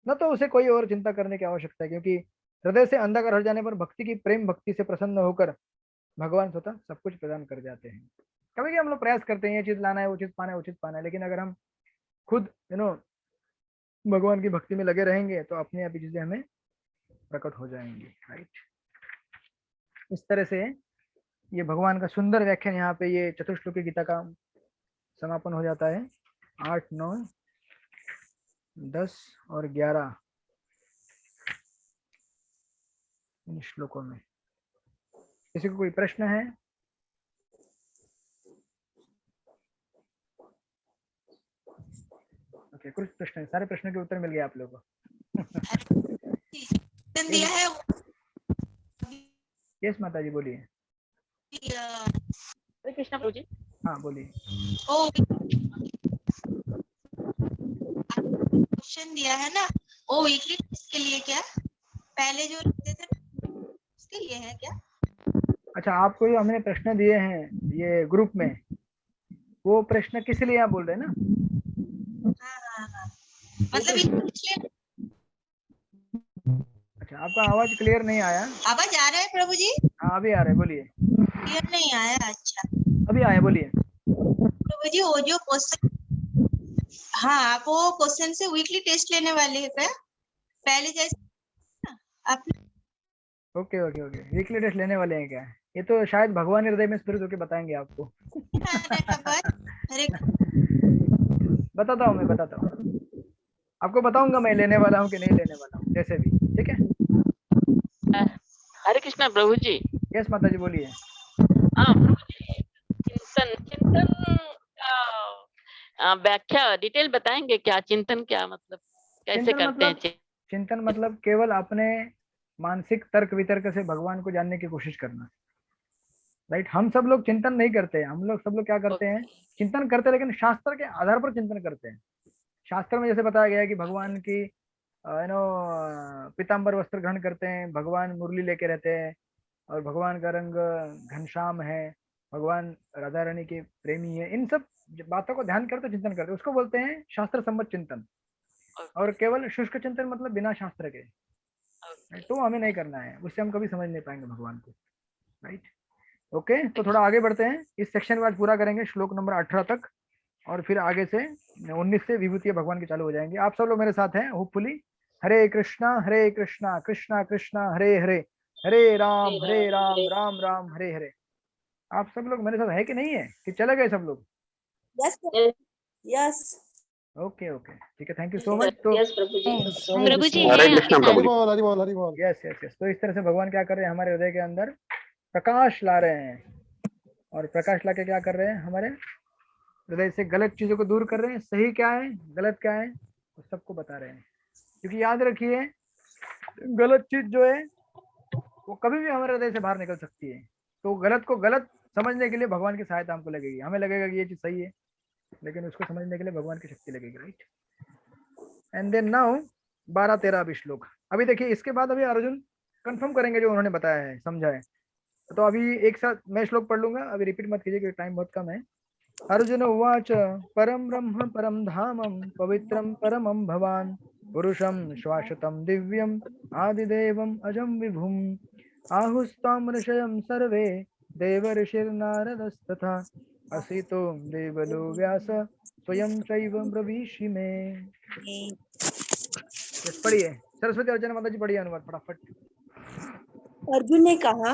न तो उसे कोई और चिंता करने की आवश्यकता है, क्योंकि हृदय से अंधकार हट जाने पर भक्ति की प्रेम भक्ति से प्रसन्न होकर भगवान स्वतः सब कुछ प्रदान कर जाते हैं। कभी हम लोग प्रयास करते हैं ये चीज लाना है, वो चीज पाना है, वो चीज पाना है, लेकिन अगर हम खुद भगवान की भक्ति में लगे रहेंगे तो अपने आप चीजें हमें प्रकट हो जाएंगी, राइट। इस तरह से ये भगवान का सुंदर व्याख्यान यहाँ पे ये चतुश्लोकी गीता का समापन हो जाता है। 8, 9, 10 और 11 इन श्लोकों में। किसी को कोई प्रश्न है? ओके, कुछ प्रश्न है, सारे प्रश्नों के उत्तर मिल गए आप लोगों को। दिया है। यस माता जी बोलिए। हरे कृष्णा प्रभु जी। हाँ बोलिए। क्वेश्चन दिया है ना, वो वीकली टेस्ट के लिए क्या पहले जो लिखते थे उसके लिए है क्या? अच्छा, आपको ये हमने प्रश्न दिए हैं ये ग्रुप में, वो प्रश्न किस लिए आप बोल रहे हैं ना? हाँ। मतलब अच्छा, आपका आवाज क्लियर नहीं आया। आवाज आ रहा है प्रभु जी? हाँ अभी आ रहा है, बोलिए। क्लियर नहीं आया? अच्छा अभी आया, बोलिए। प्रभु जी वो जो क्वेश्चन, हाँ आप वो क्वेश्चन से वीकली टेस्ट लेने वाले हैं क्या पहले जैसे आप? Okay okay okay, weekly test लेने वाले हैं क्या? ये तो शायद भगवान हृदय में स्पिरिट होके बताएंगे आपको। बताता हूँ, मैं बताता हूँ आपको, बताऊंगा मैं लेने वाला हूँ कि नहीं लेने वाला हूँ, जैसे भी, ठीक है। हरे कृष्णा प्रभु जी। यस माता जी बोलिए। हाँ प्रभु जी, चिंतन व्याख्या डिटेल बताएंगे क्या चिंतन, क्या मतलब कैसे करते हैं? चिंतन मतलब केवल अपने मानसिक तर्क वितर्क से भगवान को जानने की कोशिश करना, राइट। हम सब लोग चिंतन नहीं करते, हम लोग सब लोग क्या करते हैं, चिंतन करते हैं लेकिन शास्त्र के आधार पर चिंतन करते हैं। शास्त्र में जैसे बताया गया है कि भगवान की पीताम्बर वस्त्र ग्रहण करते हैं, भगवान मुरली लेके रहते हैं और भगवान का रंग घनश्याम है, भगवान राधा रानी के प्रेमी है। इन सब बातों को ध्यान करते चिंतन करते, उसको बोलते हैं शास्त्र सम्मत चिंतन। और केवल शुष्क चिंतन मतलब बिना शास्त्र के, तो हमें नहीं करना है, उससे हम कभी समझ नहीं पाएंगे भगवान को, राइट। ओके, तो थोड़ा आगे बढ़ते हैं, इस सेक्शन में आज पूरा करेंगे श्लोक नंबर 18 तक, और फिर आगे से 19 से विभूति भगवान के चालू हो जाएंगे। आप सब लोग मेरे साथ हैं होपफुली। हरे कृष्णा कृष्णा कृष्णा हरे हरे, हरे राम राम राम हरे हरे। आप सब लोग मेरे साथ है कि नहीं है, कि चले गए सब लोग? यस। ओके ओके, ठीक है, थैंक यू सो मच। तो प्रभु जी हरे कृष्णा, हरि बोल हरि बोल हरि बोल। Yes yes yes. तो इस तरह से भगवान क्या कर रहे हैं, हमारे हृदय के अंदर प्रकाश ला रहे हैं, और प्रकाश लाके क्या कर रहे हैं, हमारे हृदय से गलत चीजों को दूर कर रहे हैं, सही क्या है गलत क्या है वो सबको बता रहे हैं। क्योंकि याद रखिए, गलत चीज जो है वो कभी भी हमारे हृदय से बाहर निकल सकती है। तो गलत को गलत समझने के लिए भगवान की सहायता हमको लगेगी, हमें लगेगा कि ये चीज सही है, लेकिन उसको समझने के लिए भगवान की शक्ति लगेगी, राइट। एंड देन नाउ 12-13 श्लोक। अभी देखिए, इसके बाद अभी अर्जुन कंफर्म करेंगे जो उन्होंने बताया है, समझा है। तो अभी एक साथ मैं श्लोक पढ़ लूंगा, अभी रिपीट मत कीजिए क्योंकि टाइम बहुत कम है। अर्जुन उवाच परम ब्रह्म परम धामम पवित्रम परमं भवान पुरुषं शाश्वतं दिव्यम आदिदेवम अजम विभुम आहुस्ताम ऋषयं सर्वे देवर्षिर्नारदस्तथा असितो देवलो व्यास स्वयं चैव ब्रवीषि में। पढ़िए सरस्वती अर्चना माता जी, पढ़िए अनुवाद फटाफट। अर्जुन ने कहा,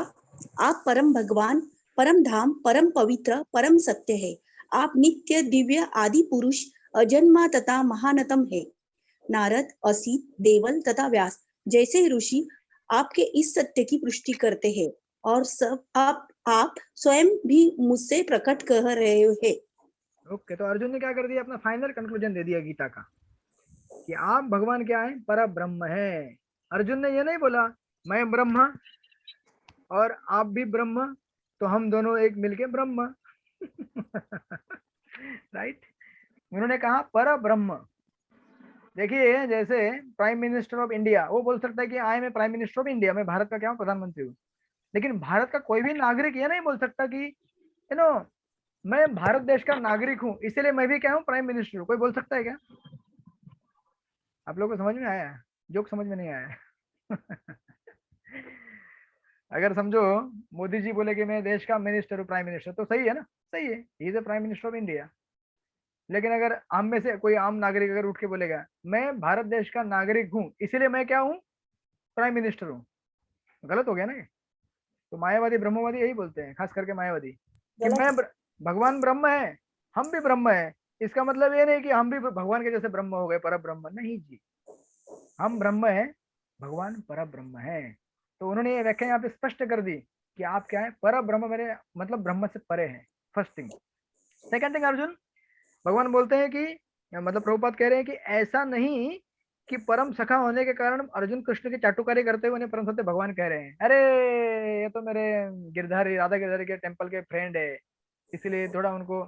आप परम भगवान, परम धाम, परम पवित्र, परम सत्य है। आप नित्य दिव्य आदि पुरुष, अजन्मा तथा महानतम है। नारद, असित, देवल तथा व्यास जैसे ऋषि आपके इस सत्य की पुष्टि करते हैं, और सब आप स्वयं भी मुझसे प्रकट कर रहे हैं। ओके, तो अर्जुन ने क्या कर दिया, अपना फाइनल कंक्लूजन दे दिया गीता का कि आप भगवान क्या है, पर ब्रह्म है। अर्जुन ने ये नहीं बोला मैं ब्रह्मा और आप भी ब्रह्म, तो हम दोनों एक मिलके ब्रह्म राइट। उन्होंने कहा पर ब्रह्म। देखिए, जैसे प्राइम मिनिस्टर ऑफ इंडिया वो बोल सकता है कि I am prime minister of India, मैं भारत का क्या हूँ, प्रधानमंत्री हूँ। लेकिन भारत का कोई भी नागरिक ये नहीं बोल सकता कि यू नो मैं भारत देश का नागरिक हूँ इसलिए मैं भी क्या हूँ, प्राइम मिनिस्टर हूँ। कोई बोल सकता है क्या? आप लोगों को समझ में आया? जोक समझ में नहीं आया? अगर समझो मोदी जी बोले कि मैं देश का मिनिस्टर हूँ, प्राइम मिनिस्टर, तो सही है ना, सही है, he is the prime minister of India. लेकिन अगर हम में से कोई आम नागरिक अगर उठ के बोलेगा मैं भारत देश का नागरिक हूँ इसीलिए मैं क्या हूँ, प्राइम मिनिस्टर हूँ, गलत हो गया ना। तो मायावादी ब्रह्मवादी यही बोलते हैं, खास करके मायावादी, कि मैं भगवान ब्रह्म है, हम भी ब्रह्म है। इसका मतलब ये नहीं कि हम भी भगवान के जैसे ब्रह्म हो गए, पर ब्रह्म नहीं जी, हम ब्रह्म है, भगवान पर ब्रह्म है। तो उन्होंने ये व्याख्या यहाँ पे स्पष्ट कर दी कि आप क्या है, पर ब्रह्म, मेरे मतलब ब्रह्म से परे है, first thing. Second thing, Arjun भगवान बोलते हैं कि मतलब प्रभुपाद कह रहे हैं कि ऐसा नहीं कि परम सखा होने के कारण अर्जुन कृष्ण की चाटुकारी करते हुए उन्हें परम सत्य भगवान कह रहे हैं। अरे ये तो मेरे गिरधारी, राधा गिरधारी के टेम्पल के फ्रेंड है, इसलिए थोड़ा उनको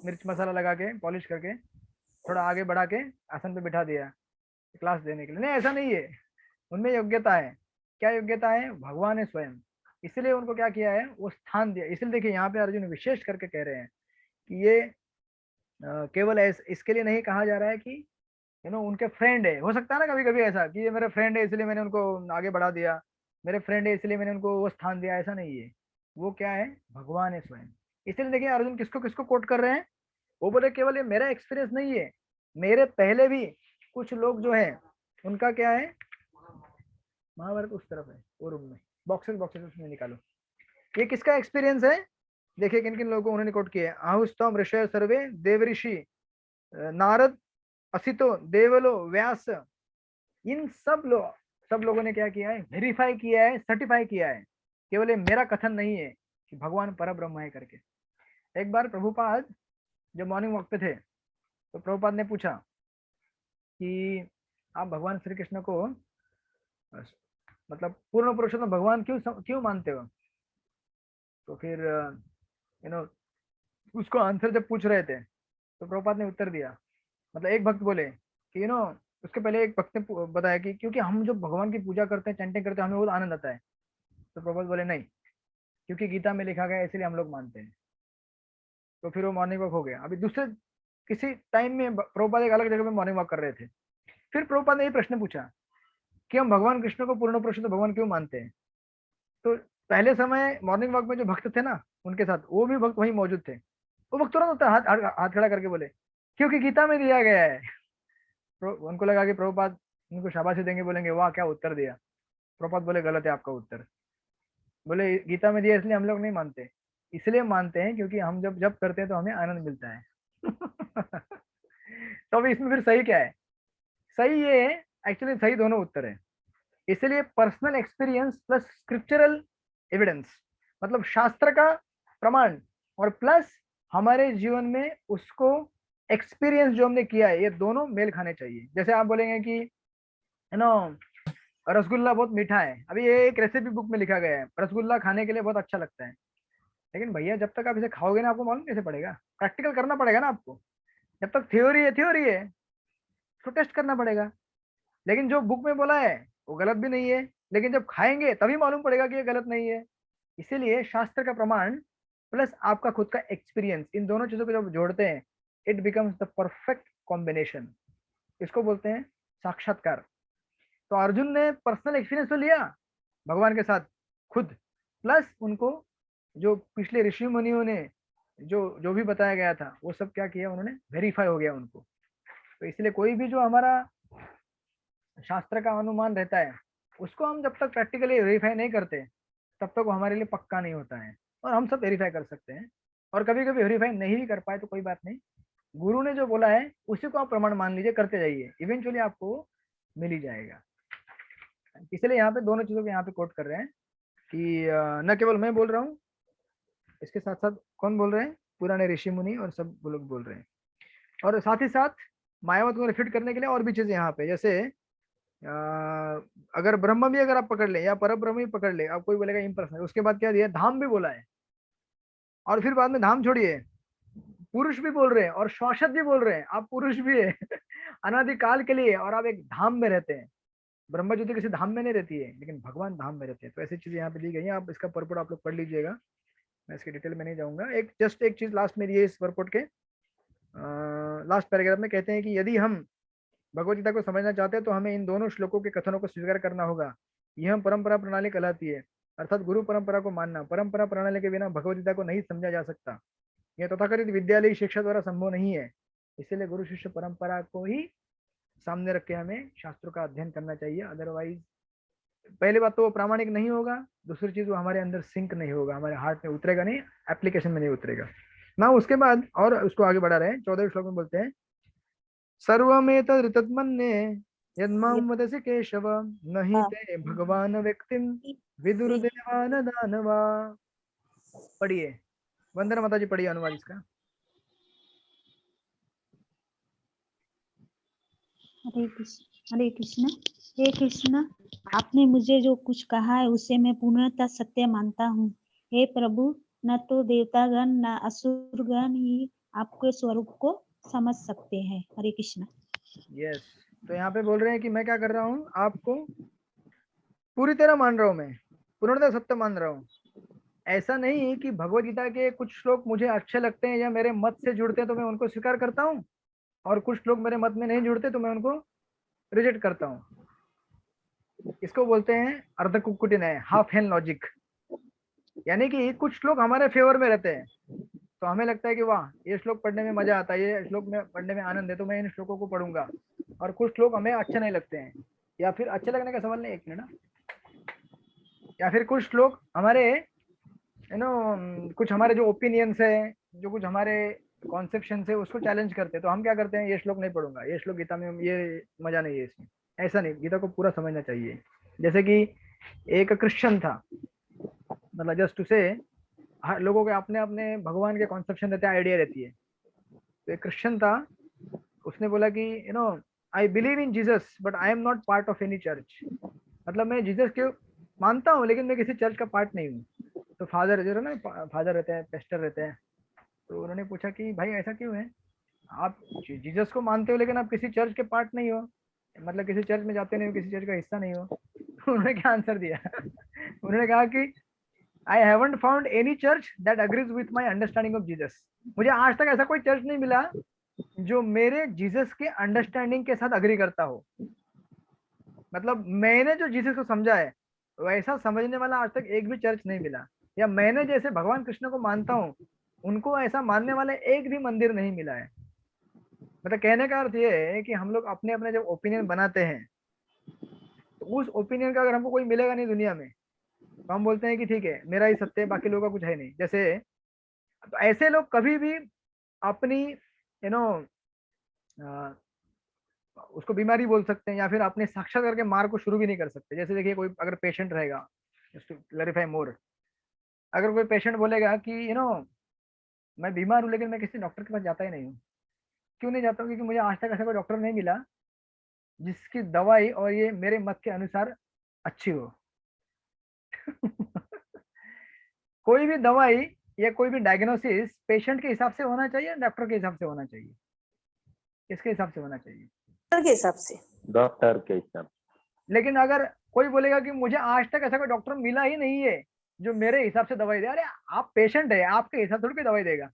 मिर्च मसाला लगा के पॉलिश करके थोड़ा आगे बढ़ा के आसन पे बिठा दिया क्लास देने के लिए। नहीं, ऐसा नहीं है, उनमें योग्यता है। क्या योग्यता है? भगवान है स्वयं, इसलिए उनको क्या किया है, वो स्थान दिया। इसलिए देखिए यहाँ पे अर्जुन विशेष करके कह रहे हैं कि ये केवल इसके लिए नहीं कहा जा रहा है कि उनके फ्रेंड है। हो सकता है ना कभी कभी ऐसा कि ये मेरे फ्रेंड है इसलिए मैंने उनको आगे बढ़ा दिया, मेरे फ्रेंड है इसलिए मैंने उनको वो स्थान दिया, ऐसा नहीं है। वो क्या है, भगवान है स्वयं। इसलिए देखिए अर्जुन किसको किसको कोट कर रहे हैं, वो बोले केवल ये मेरा एक्सपीरियंस नहीं है, मेरे पहले भी कुछ लोग जो है उनका क्या है, महाभारत उस तरफ है वो रूम में, बॉक्सेस उसमें निकालो। ये किसका एक्सपीरियंस है, देखिए किन किन लोगों को उन्होंने कोट किया है। आहुस्तम ऋषय सर्वे देवऋषि नारद असितो देवलो व्यास, इन सब लोगों ने क्या किया है, वेरीफाई किया है, सर्टिफाई किया है। केवल ये मेरा कथन नहीं है कि भगवान पर ब्रह्म है करके। एक बार प्रभुपाद जब मॉर्निंग वॉक पे थे तो प्रभुपाद ने पूछा कि आप भगवान श्री कृष्ण को मतलब पूर्ण पुरुषोत्तम भगवान क्यों मानते हो? तो फिर उसको आंसर जब पूछ रहे थे तो प्रभुपाद ने उत्तर दिया, मतलब एक भक्त बोले कि उसके पहले एक भक्त ने बताया कि क्योंकि हम जो भगवान की पूजा करते हैं, चैंटिंग करते हैं, हमें बहुत आनंद आता है। तो प्रभुपाद बोले नहीं, क्योंकि गीता में लिखा गया है इसलिए हम लोग मानते हैं। तो फिर वो मॉर्निंग वॉक हो गया। अभी दूसरे किसी टाइम में प्रभुपाद एक अलग जगह पे मॉर्निंग वॉक कर रहे थे, फिर प्रभुपाद ने ये प्रश्न पूछा कि हम भगवान कृष्ण को पूर्ण पुरुषोत्तम भगवान क्यों मानते हैं? तो पहले समय मॉर्निंग वॉक में जो भक्त थे ना उनके साथ, वो भी भक्त वहीं मौजूद थे। वो भक्त तुरंत हाथ खड़ा करके बोले क्योंकि गीता में दिया गया है। उनको लगा कि प्रभुपाद उनको शाबाशी देंगे, बोलेंगे वाह क्या उत्तर दिया। प्रभुपाद बोले गलत है आपका उत्तर। बोले गीता में दिया इसलिए हम लोग नहीं मानते, इसलिए मानते हैं क्योंकि हम जब जब करते हैं तो हमें आनंद मिलता है। तो अभी इसमें फिर सही क्या है? सही ये है, एक्चुअली सही दोनों उत्तर है। इसलिए personal experience plus scriptural evidence, मतलब शास्त्र का प्रमाण और प्लस हमारे जीवन में उसको एक्सपीरियंस जो हमने किया है, ये दोनों मेल खाने चाहिए। जैसे आप बोलेंगे कि रसगुल्ला बहुत मीठा है, अभी ये एक रेसिपी बुक में लिखा गया है रसगुल्ला खाने के लिए बहुत अच्छा लगता है, लेकिन भैया जब तक आप इसे खाओगे ना आपको मालूम कैसे पड़ेगा? प्रैक्टिकल करना पड़ेगा ना आपको। जब तक थ्योरी है तो टेस्ट करना पड़ेगा। लेकिन जो बुक में बोला है वो गलत भी नहीं है, लेकिन जब खाएंगे तभी मालूम पड़ेगा कि ये गलत नहीं है। इसीलिए शास्त्र का प्रमाण प्लस आपका खुद का एक्सपीरियंस, इन दोनों चीजों को जब जोड़ते हैं it becomes the perfect combination. इसको बोलते हैं साक्षात्कार। तो अर्जुन ने पर्सनल एक्सपीरियंस तो लिया भगवान के साथ खुद, प्लस उनको जो पिछले ऋषि मुनियों ने जो भी बताया गया था वो सब क्या किया, उन्होंने वेरीफाई हो गया उनको। तो इसलिए कोई भी जो हमारा शास्त्र का अनुमान रहता है उसको हम जब तक प्रैक्टिकली वेरीफाई नहीं करते तब तक वो हमारे लिए पक्का नहीं होता है। और हम सब वेरीफाई कर सकते हैं, और कभी कभी वेरीफाई नहीं भी कर पाए तो कोई बात नहीं, गुरु ने जो बोला है उसी को आप प्रमाण मान लीजिए, करते जाइए, इवेंचुअली आपको मिल ही जाएगा। इसलिए यहाँ पे दोनों चीजों को यहाँ पे कोट कर रहे हैं कि न केवल मैं बोल रहा हूँ, इसके साथ साथ कौन बोल रहे हैं? पुराने ऋषि मुनि और सब लोग बोल रहे हैं। और साथ ही साथ मायावत को रिफिट करने के लिए और भी चीजें यहाँ पे, जैसे अगर ब्रह्म भी अगर आप पकड़ ले या पर ब्रह्म भी पकड़ ले, आप कोई बोलेगा इम्पर्सनल, उसके बाद क्या दिया? धाम भी बोला है। और फिर बाद में धाम छोड़िए, पुरुष भी बोल रहे हैं और श्वासत भी बोल रहे हैं, आप पुरुष भी है अनादिकाल के लिए, और आप एक धाम में रहते हैं। ब्रह्म ज्योति किसी धाम में नहीं रहती है, लेकिन भगवान धाम में रहते हैं। तो ऐसी चीजें यहाँ पे दी गई हैं, आप इसका परपोर्ट आप लोग पढ़ लीजिएगा, मैं इसके डिटेल में नहीं जाऊंगा। एक जस्ट एक चीज लास्ट में ये इस परपोर्ट के लास्ट पैराग्राफ में कहते हैं कि यदि हम भगवद गीता को समझना चाहते हैं तो हमें इन दोनों श्लोकों के कथनों को स्वीकार करना होगा। यह परंपरा प्रणाली कहलाती है, अर्थात गुरु परंपरा को मानना। परंपरा प्रणाली के बिना भगवद गीता को नहीं समझा जा सकता। यह तथाकथित विद्यालय शिक्षा द्वारा संभव नहीं है, इसलिए गुरु शिष्य परंपरा को ही सामने रख के हमें शास्त्रों का अध्ययन करना चाहिए। अदरवाइज पहली बात तो वो प्रामाणिक नहीं होगा, दूसरी चीज वो हमारे अंदर सिंक नहीं होगा, हमारे हार्ट में उतरेगा नहीं, एप्लीकेशन में नहीं उतरेगा ना। उसके बाद और उसको आगे बढ़ा रहे हैं, 14वें श्लोक में बोलते हैं सर्वमेतदृतत्मन्ये यद्मां वदसि केशव न हि ते भगवान व्यक्तिं विदुर्देवान दानवा। पढ़िए, वंदना माता जी पढ़िए अनुवाद इसका। हरे कृष्ण। हे कृष्ण, आपने मुझे जो कुछ कहा है उसे मैं पूर्णतः सत्य मानता हूँ। हे प्रभु, न तो देवतागण न असुरगण ही आपके स्वरूप को समझ सकते हैं। हरे कृष्ण। यस, तो यहाँ पे बोल रहे हैं कि मैं क्या कर रहा हूँ, आपको पूरी तरह मान रहा हूँ, मैं पूर्णतः सत्य मान रहा हूँ। ऐसा नहीं कि भगवद गीता के कुछ श्लोक मुझे अच्छे लगते हैं या मेरे मत से जुड़ते हैं तो मैं उनको स्वीकार करता हूँ, और कुछ श्लोक मेरे मत में नहीं जुड़ते तो मैं उनको रिजेक्ट करता हूँ। इसको बोलते हैं अर्ध कुक्कुटी न्याय, हाफ हैंड लॉजिक। यानी कि कुछ श्लोक हमारे फेवर में रहते हैं तो हमें लगता है कि वाह ये श्लोक पढ़ने में मजा आता है, ये श्लोक में पढ़ने में आनंद है, तो मैं इन श्लोकों को पढ़ूंगा। और कुछ श्लोक हमें अच्छे नहीं लगते हैं, या फिर अच्छे लगने का सवाल नहीं, एक मिनट ना, या फिर कुछ श्लोक हमारे कुछ हमारे जो ओपिनियंस है, जो कुछ हमारे कॉन्सेप्शन है उसको चैलेंज करते हैं, तो हम क्या करते हैं, ये श्लोक नहीं पढ़ूंगा, ये श्लोक गीता में ये मजा नहीं है इसमें। ऐसा नहीं, गीता को पूरा समझना चाहिए। जैसे कि एक क्रिश्चियन था, मतलब जस्ट उसे लोगों के अपने अपने भगवान के कॉन्सेप्शन रहते हैं, आइडिया रहती है। तो एक क्रिश्चियन था, उसने बोला कि you know I believe in Jesus but I am not part of any church. मतलब मैं जीसस के मानता हूँ लेकिन मैं किसी चर्च का पार्ट नहीं हूँ। तो फादर जो है ना, फादर रहते हैं, पेस्टर रहते हैं, तो उन्होंने पूछा कि भाई ऐसा क्यों है, आप जीसस को मानते हो लेकिन आप किसी चर्च के पार्ट नहीं हो, मतलब किसी चर्च में जाते नहीं हो, किसी चर्च का हिस्सा नहीं हो। तो उन्होंने क्या आंसर दिया उन्होंने कहा कि I haven't found any church that agrees with my understanding of Jesus. मुझे आज तक ऐसा कोई चर्च नहीं मिला जो मेरे जीसस के अंडरस्टैंडिंग के साथ अग्री करता हो। मतलब मैंने जो जीसस को समझा है वैसा समझने वाला आज तक एक भी चर्च नहीं मिला, या मैंने जैसे भगवान कृष्ण को मानता हूँ उनको ऐसा मानने वाला एक भी मंदिर नहीं मिला है। मतलब कहने का अर्थ ये है कि हम लोग अपने अपने जब ओपिनियन बनाते हैं तो उस ओपिनियन का अगर हमको कोई मिलेगा नहीं दुनिया में तो हम बोलते हैं कि ठीक है मेरा ही सत्य है, बाकी लोगों का कुछ है नहीं। जैसे तो ऐसे लोग कभी भी अपनी यू नो उसको बीमारी बोल सकते हैं या फिर अपने साक्षात करके मार्ग को शुरू भी नहीं कर सकते। जैसे देखिए कोई अगर पेशेंट रहेगा, जस्ट टू क्लैरिफाई मोर, अगर कोई पेशेंट बोलेगा कि यू नो मैं बीमार हूँ लेकिन मैं किसी डॉक्टर के पास जाता ही नहीं हूँ। क्यों नहीं जाता हूँ? क्योंकि मुझे आज तक ऐसा कोई डॉक्टर नहीं मिला जिसकी दवाई और ये मेरे मत के अनुसार अच्छी हो। कोई भी दवाई या कोई भी डायग्नोसिस पेशेंट के हिसाब से होना चाहिए, डॉक्टर के हिसाब से होना चाहिए, किसके हिसाब से होना चाहिए? डॉक्टर के हिसाब से। डॉक्टर के हिसाब। लेकिन अगर कोई बोलेगा कि मुझे आज तक ऐसा कोई डॉक्टर मिला ही नहीं है जो मेरे हिसाब से दवाई दे, अरे आप पेशेंट है, आपके हिसाब थोड़ी कोई दवाई देगा।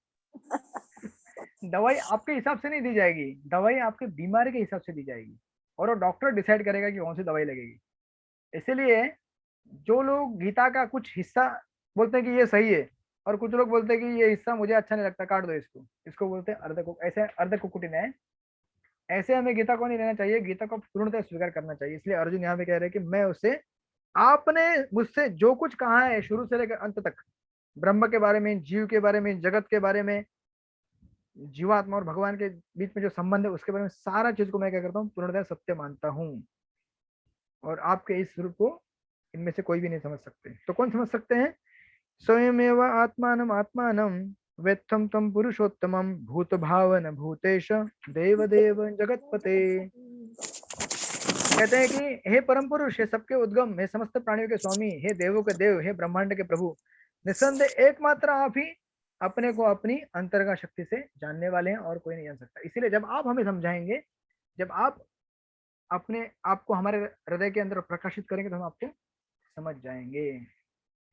दवाई आपके हिसाब से नहीं दी जाएगी, दवाई आपके बीमारी के हिसाब से दी जाएगी और वो डॉक्टर डिसाइड करेगा कि कौन सी दवाई लगेगी। इसीलिए जो लोग गीता का कुछ हिस्सा बोलते हैं कि ये सही है और कुछ लोग बोलते हैं कि ये हिस्सा मुझे अच्छा नहीं लगता, काट दो इसको, इसको बोलते हैं अर्ध कुकुटी न्याय। ऐसे हमें गीता को नहीं लेना चाहिए, गीता को पूर्णतः स्वीकार करना चाहिए। इसलिए अर्जुन यहाँ पे कह रहे हैं कि मैं उससे, आपने मुझसे जो कुछ कहा है शुरू से लेकर अंत तक, ब्रह्म के बारे में, जीव के बारे में, जगत के बारे में, जीवात्मा और भगवान के बीच में जो संबंध है उसके बारे में सारा चीज को मैं क्या करता हूँ, पूर्णतः सत्य मानता हूँ। और आपके इस रूप को इनमें से कोई भी नहीं समझ सकते। तो कौन समझ सकते हैं? स्वयमेव आत्मानम आत्मानम वेत्थम तम पुरुषोत्तमम भूत भावन भूतेश देव देव जगतपते। कहते हैं कि हे परम पुरुष, हे सबके उद्गम, हे समस्त प्राणियों के स्वामी, हे देवों के देव, हे ब्रह्मांड के प्रभु, निस्संदेह एकमात्र आप ही अपने को अपनी अंतर्गत शक्ति से जानने वाले हैं और कोई नहीं जान सकता। इसीलिए जब आप हमें समझाएंगे, जब आप अपने आप को हमारे हृदय के अंदर प्रकाशित करेंगे तो हम आपको समझ जाएंगे।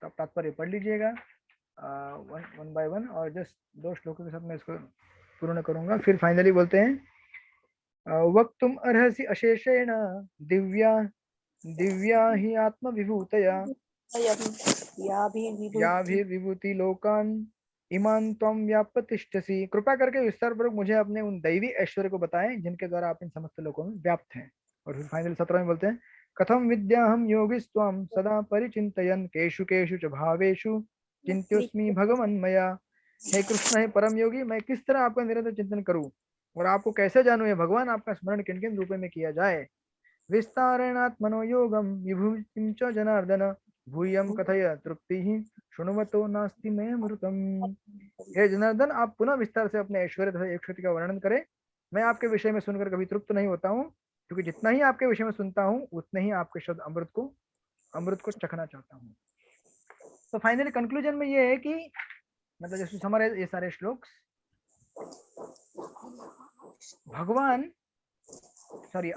तो आप तात्पर्य पढ़ लीजिएगा वन बाय वन, और जस्ट 2 श्लोकों के साथ मैं इसको पूर्ण करूंगा। फिर फाइनली बोलते हैं वक्तुम अर्हसि अशेषेण दिव्या दिव्या ही आत्म विभूतया या भी विभूति लोकान इमान त्वं व्यापतिष्ठसि। कृपा करके विस्तार पूर्वक मुझे अपने उन दैवी ऐश्वर्य को बताएं जिनके द्वारा आप इन समस्त लोकों में व्याप्त हैं। और फिर फाइनल 17 में बोलते हैं कथम विद्याहम योगिस्त्वं सदा परिचिन्तयन् केषु केषु च भावेषु चिन्त्योऽस्मि भगवन् मया। हे कृष्ण, हे परम योगी, मैं किस तरह आपका निरंतर चिंतन करूं और आपको कैसे जानूं? ये भगवान, आपका स्मरण किन किन रूप में किया जाए। विस्तारेणात्मनो योगम विभूतिं च जनार्दन भूयं कथय तृप्ति शृण्वतो नास्ति मे अमृतम। हे जनार्दन, आप पुनः विस्तार से अपने ऐश्वर्य तथा एकशक्ति का वर्णन करें। मैं आपके विषय में सुनकर कभी तृप्त नहीं होता हूँ, क्योंकि जितना ही आपके विषय में सुनता हूँ उतने ही आपके शब्द अमृत को चखना चाहता हूँ। तो फाइनली कंक्लूजन में ये है कि मतलब जैसे समराइज ये सारे श्लोक,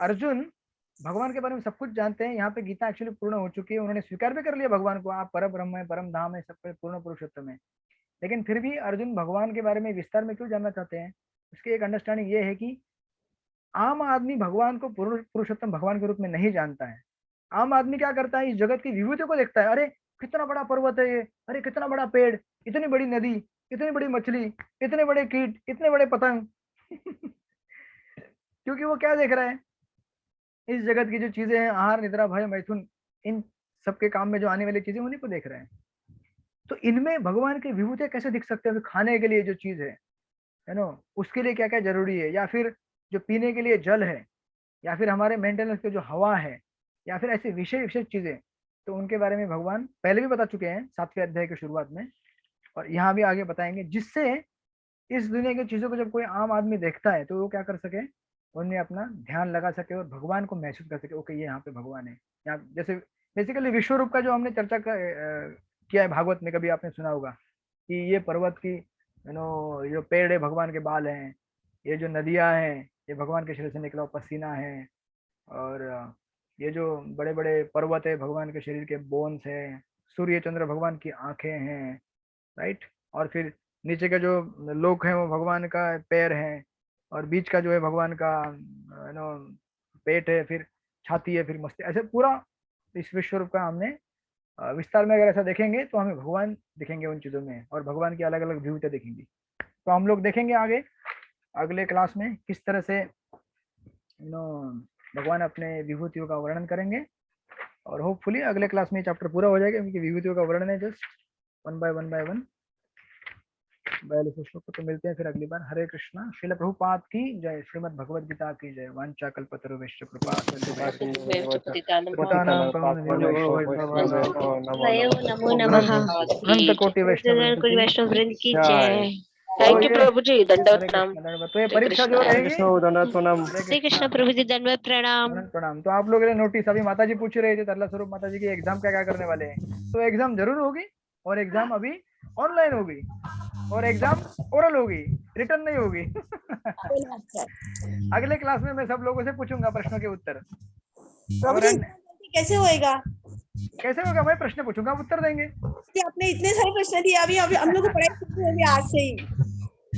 अर्जुन भगवान के बारे में सब कुछ जानते हैं। यहाँ पे गीता एक्चुअली पूर्ण हो चुकी है, उन्होंने स्वीकार भी कर लिया भगवान को, आप परम ब्रह्म है, परम धाम है, सब पूर्ण पुरुषोत्तम है। लेकिन फिर भी अर्जुन भगवान के बारे में विस्तार में क्यों जानना चाहते हैं? उसकी एक अंडरस्टैंडिंग ये है कि आम आदमी भगवान को पूर्ण पुरुषोत्तम भगवान के रूप में नहीं जानता है। आम आदमी क्या करता है, इस जगत की विभूतियों को देखता है, अरे कितना बड़ा पर्वत है ये, अरे कितना बड़ा पेड़, इतनी बड़ी नदी, इतनी बड़ी मछली, इतने बड़े कीट, इतने बड़े पतंग। क्योंकि वो क्या देख रहा है, इस जगत की जो चीजें हैं, आहार निद्रा भय मैथुन, इन सबके काम में जो आने वाली चीजें उन्हीं को देख रहे हैं। तो इनमें भगवान की विभूतियां कैसे दिख सकते हैं? खाने के लिए जो चीज है ना, उसके लिए क्या क्या जरूरी है, या फिर जो पीने के लिए जल है, या फिर हमारे मेंटेनेंस के जो हवा है, या फिर ऐसे विशेष चीजें, तो उनके बारे में भगवान पहले भी बता चुके हैं 7वें अध्याय की शुरुआत में, और यहाँ भी आगे बताएंगे, जिससे इस दुनिया की चीजों को जब कोई आम आदमी देखता है तो वो क्या कर सके, उन्हें अपना ध्यान लगा सके और भगवान को महसूस कर सके, ओके ये यहाँ पे भगवान है। यहाँ जैसे बेसिकली विश्व रूप का जो हमने चर्चा किया है भागवत में, कभी आपने सुना होगा कि ये पर्वत की जो पेड़ है भगवान के बाल हैं, ये जो नदियां हैं ये भगवान के शरीर से निकला हुआ पसीना है, और ये जो बड़े बड़े पर्वत है भगवान के शरीर के बोन्स है, सूर्य चंद्र भगवान की आंखें हैं, राइट। और फिर नीचे का जो लोक है वो भगवान का पैर है, और बीच का जो है भगवान का पेट है, फिर छाती है, फिर मस्तिष्क, ऐसे पूरा इस विश्व रूप का हमने विस्तार में अगर ऐसा देखेंगे तो हमें भगवान दिखेंगे उन चीजों में, और भगवान की अलग अलग विभूतियां दिखेंगी। तो हम लोग देखेंगे आगे अगले क्लास में किस तरह से भगवान अपने विभूतियों का वर्णन करेंगे, और होपफुली अगले क्लास में चैप्टर पूरा हो जाएगा, क्योंकि विभूतियों का वर्णन है जस्ट वन बाय वन 42 श्लोक। तो मिलते हैं फिर अगली बार। हरे कृष्णा। श्रील प्रभुपाद की जय। श्रीमद् भगवद गीता की जय। वांछा कल्पतरुभ्यश्च कृपा नमो नमः। अनंत कोटि वैष्णव वृंद की जय। थैंक यू प्रभु जी, दंडवत हरे प्रणाम। कृष्ण। तो ये परीक्षा जो रहेगी, श्री कृष्ण प्रभु जी, दंडवत प्रणाम। प्रणाम। तो आप लोगों ने नोटिस, अभी माता जी पूछ रहे थे तरला स्वरूप माता जी की एग्जाम क्या क्या करने वाले हैं, तो एग्जाम जरूर होगी, और एग्जाम अभी ऑनलाइन होगी, और एग्जाम ओरल होगी, रिटर्न नहीं होगी। अगले क्लास में मैं सब लोगों से पूछूंगा प्रश्नों के उत्तर। कैसे होएगा? कैसे होगा, मैं प्रश्न पूछूंगा, आप उत्तर देंगे। आपने इतने सारे प्रश्न दिए, अभी हम लोग को पढ़ाई शुरू होगी आज से ही।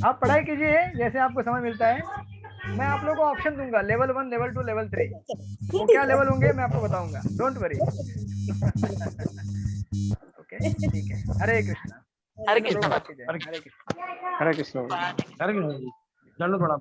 आप पढ़ाई कीजिए जैसे आपको समय मिलता है। मैं आप लोगों को ऑप्शन दूंगा, लेवल 1, लेवल 2, लेवल 3। वो क्या लेवल होंगे मैं आपको बताऊंगा, डोंट वरी। ओके, ठीक है। हरे कृष्णा। हरे कृष्ण। हरे कृष्ण। हरे कृष्ण। हरे कृष्ण। दंडवत प्रणाम।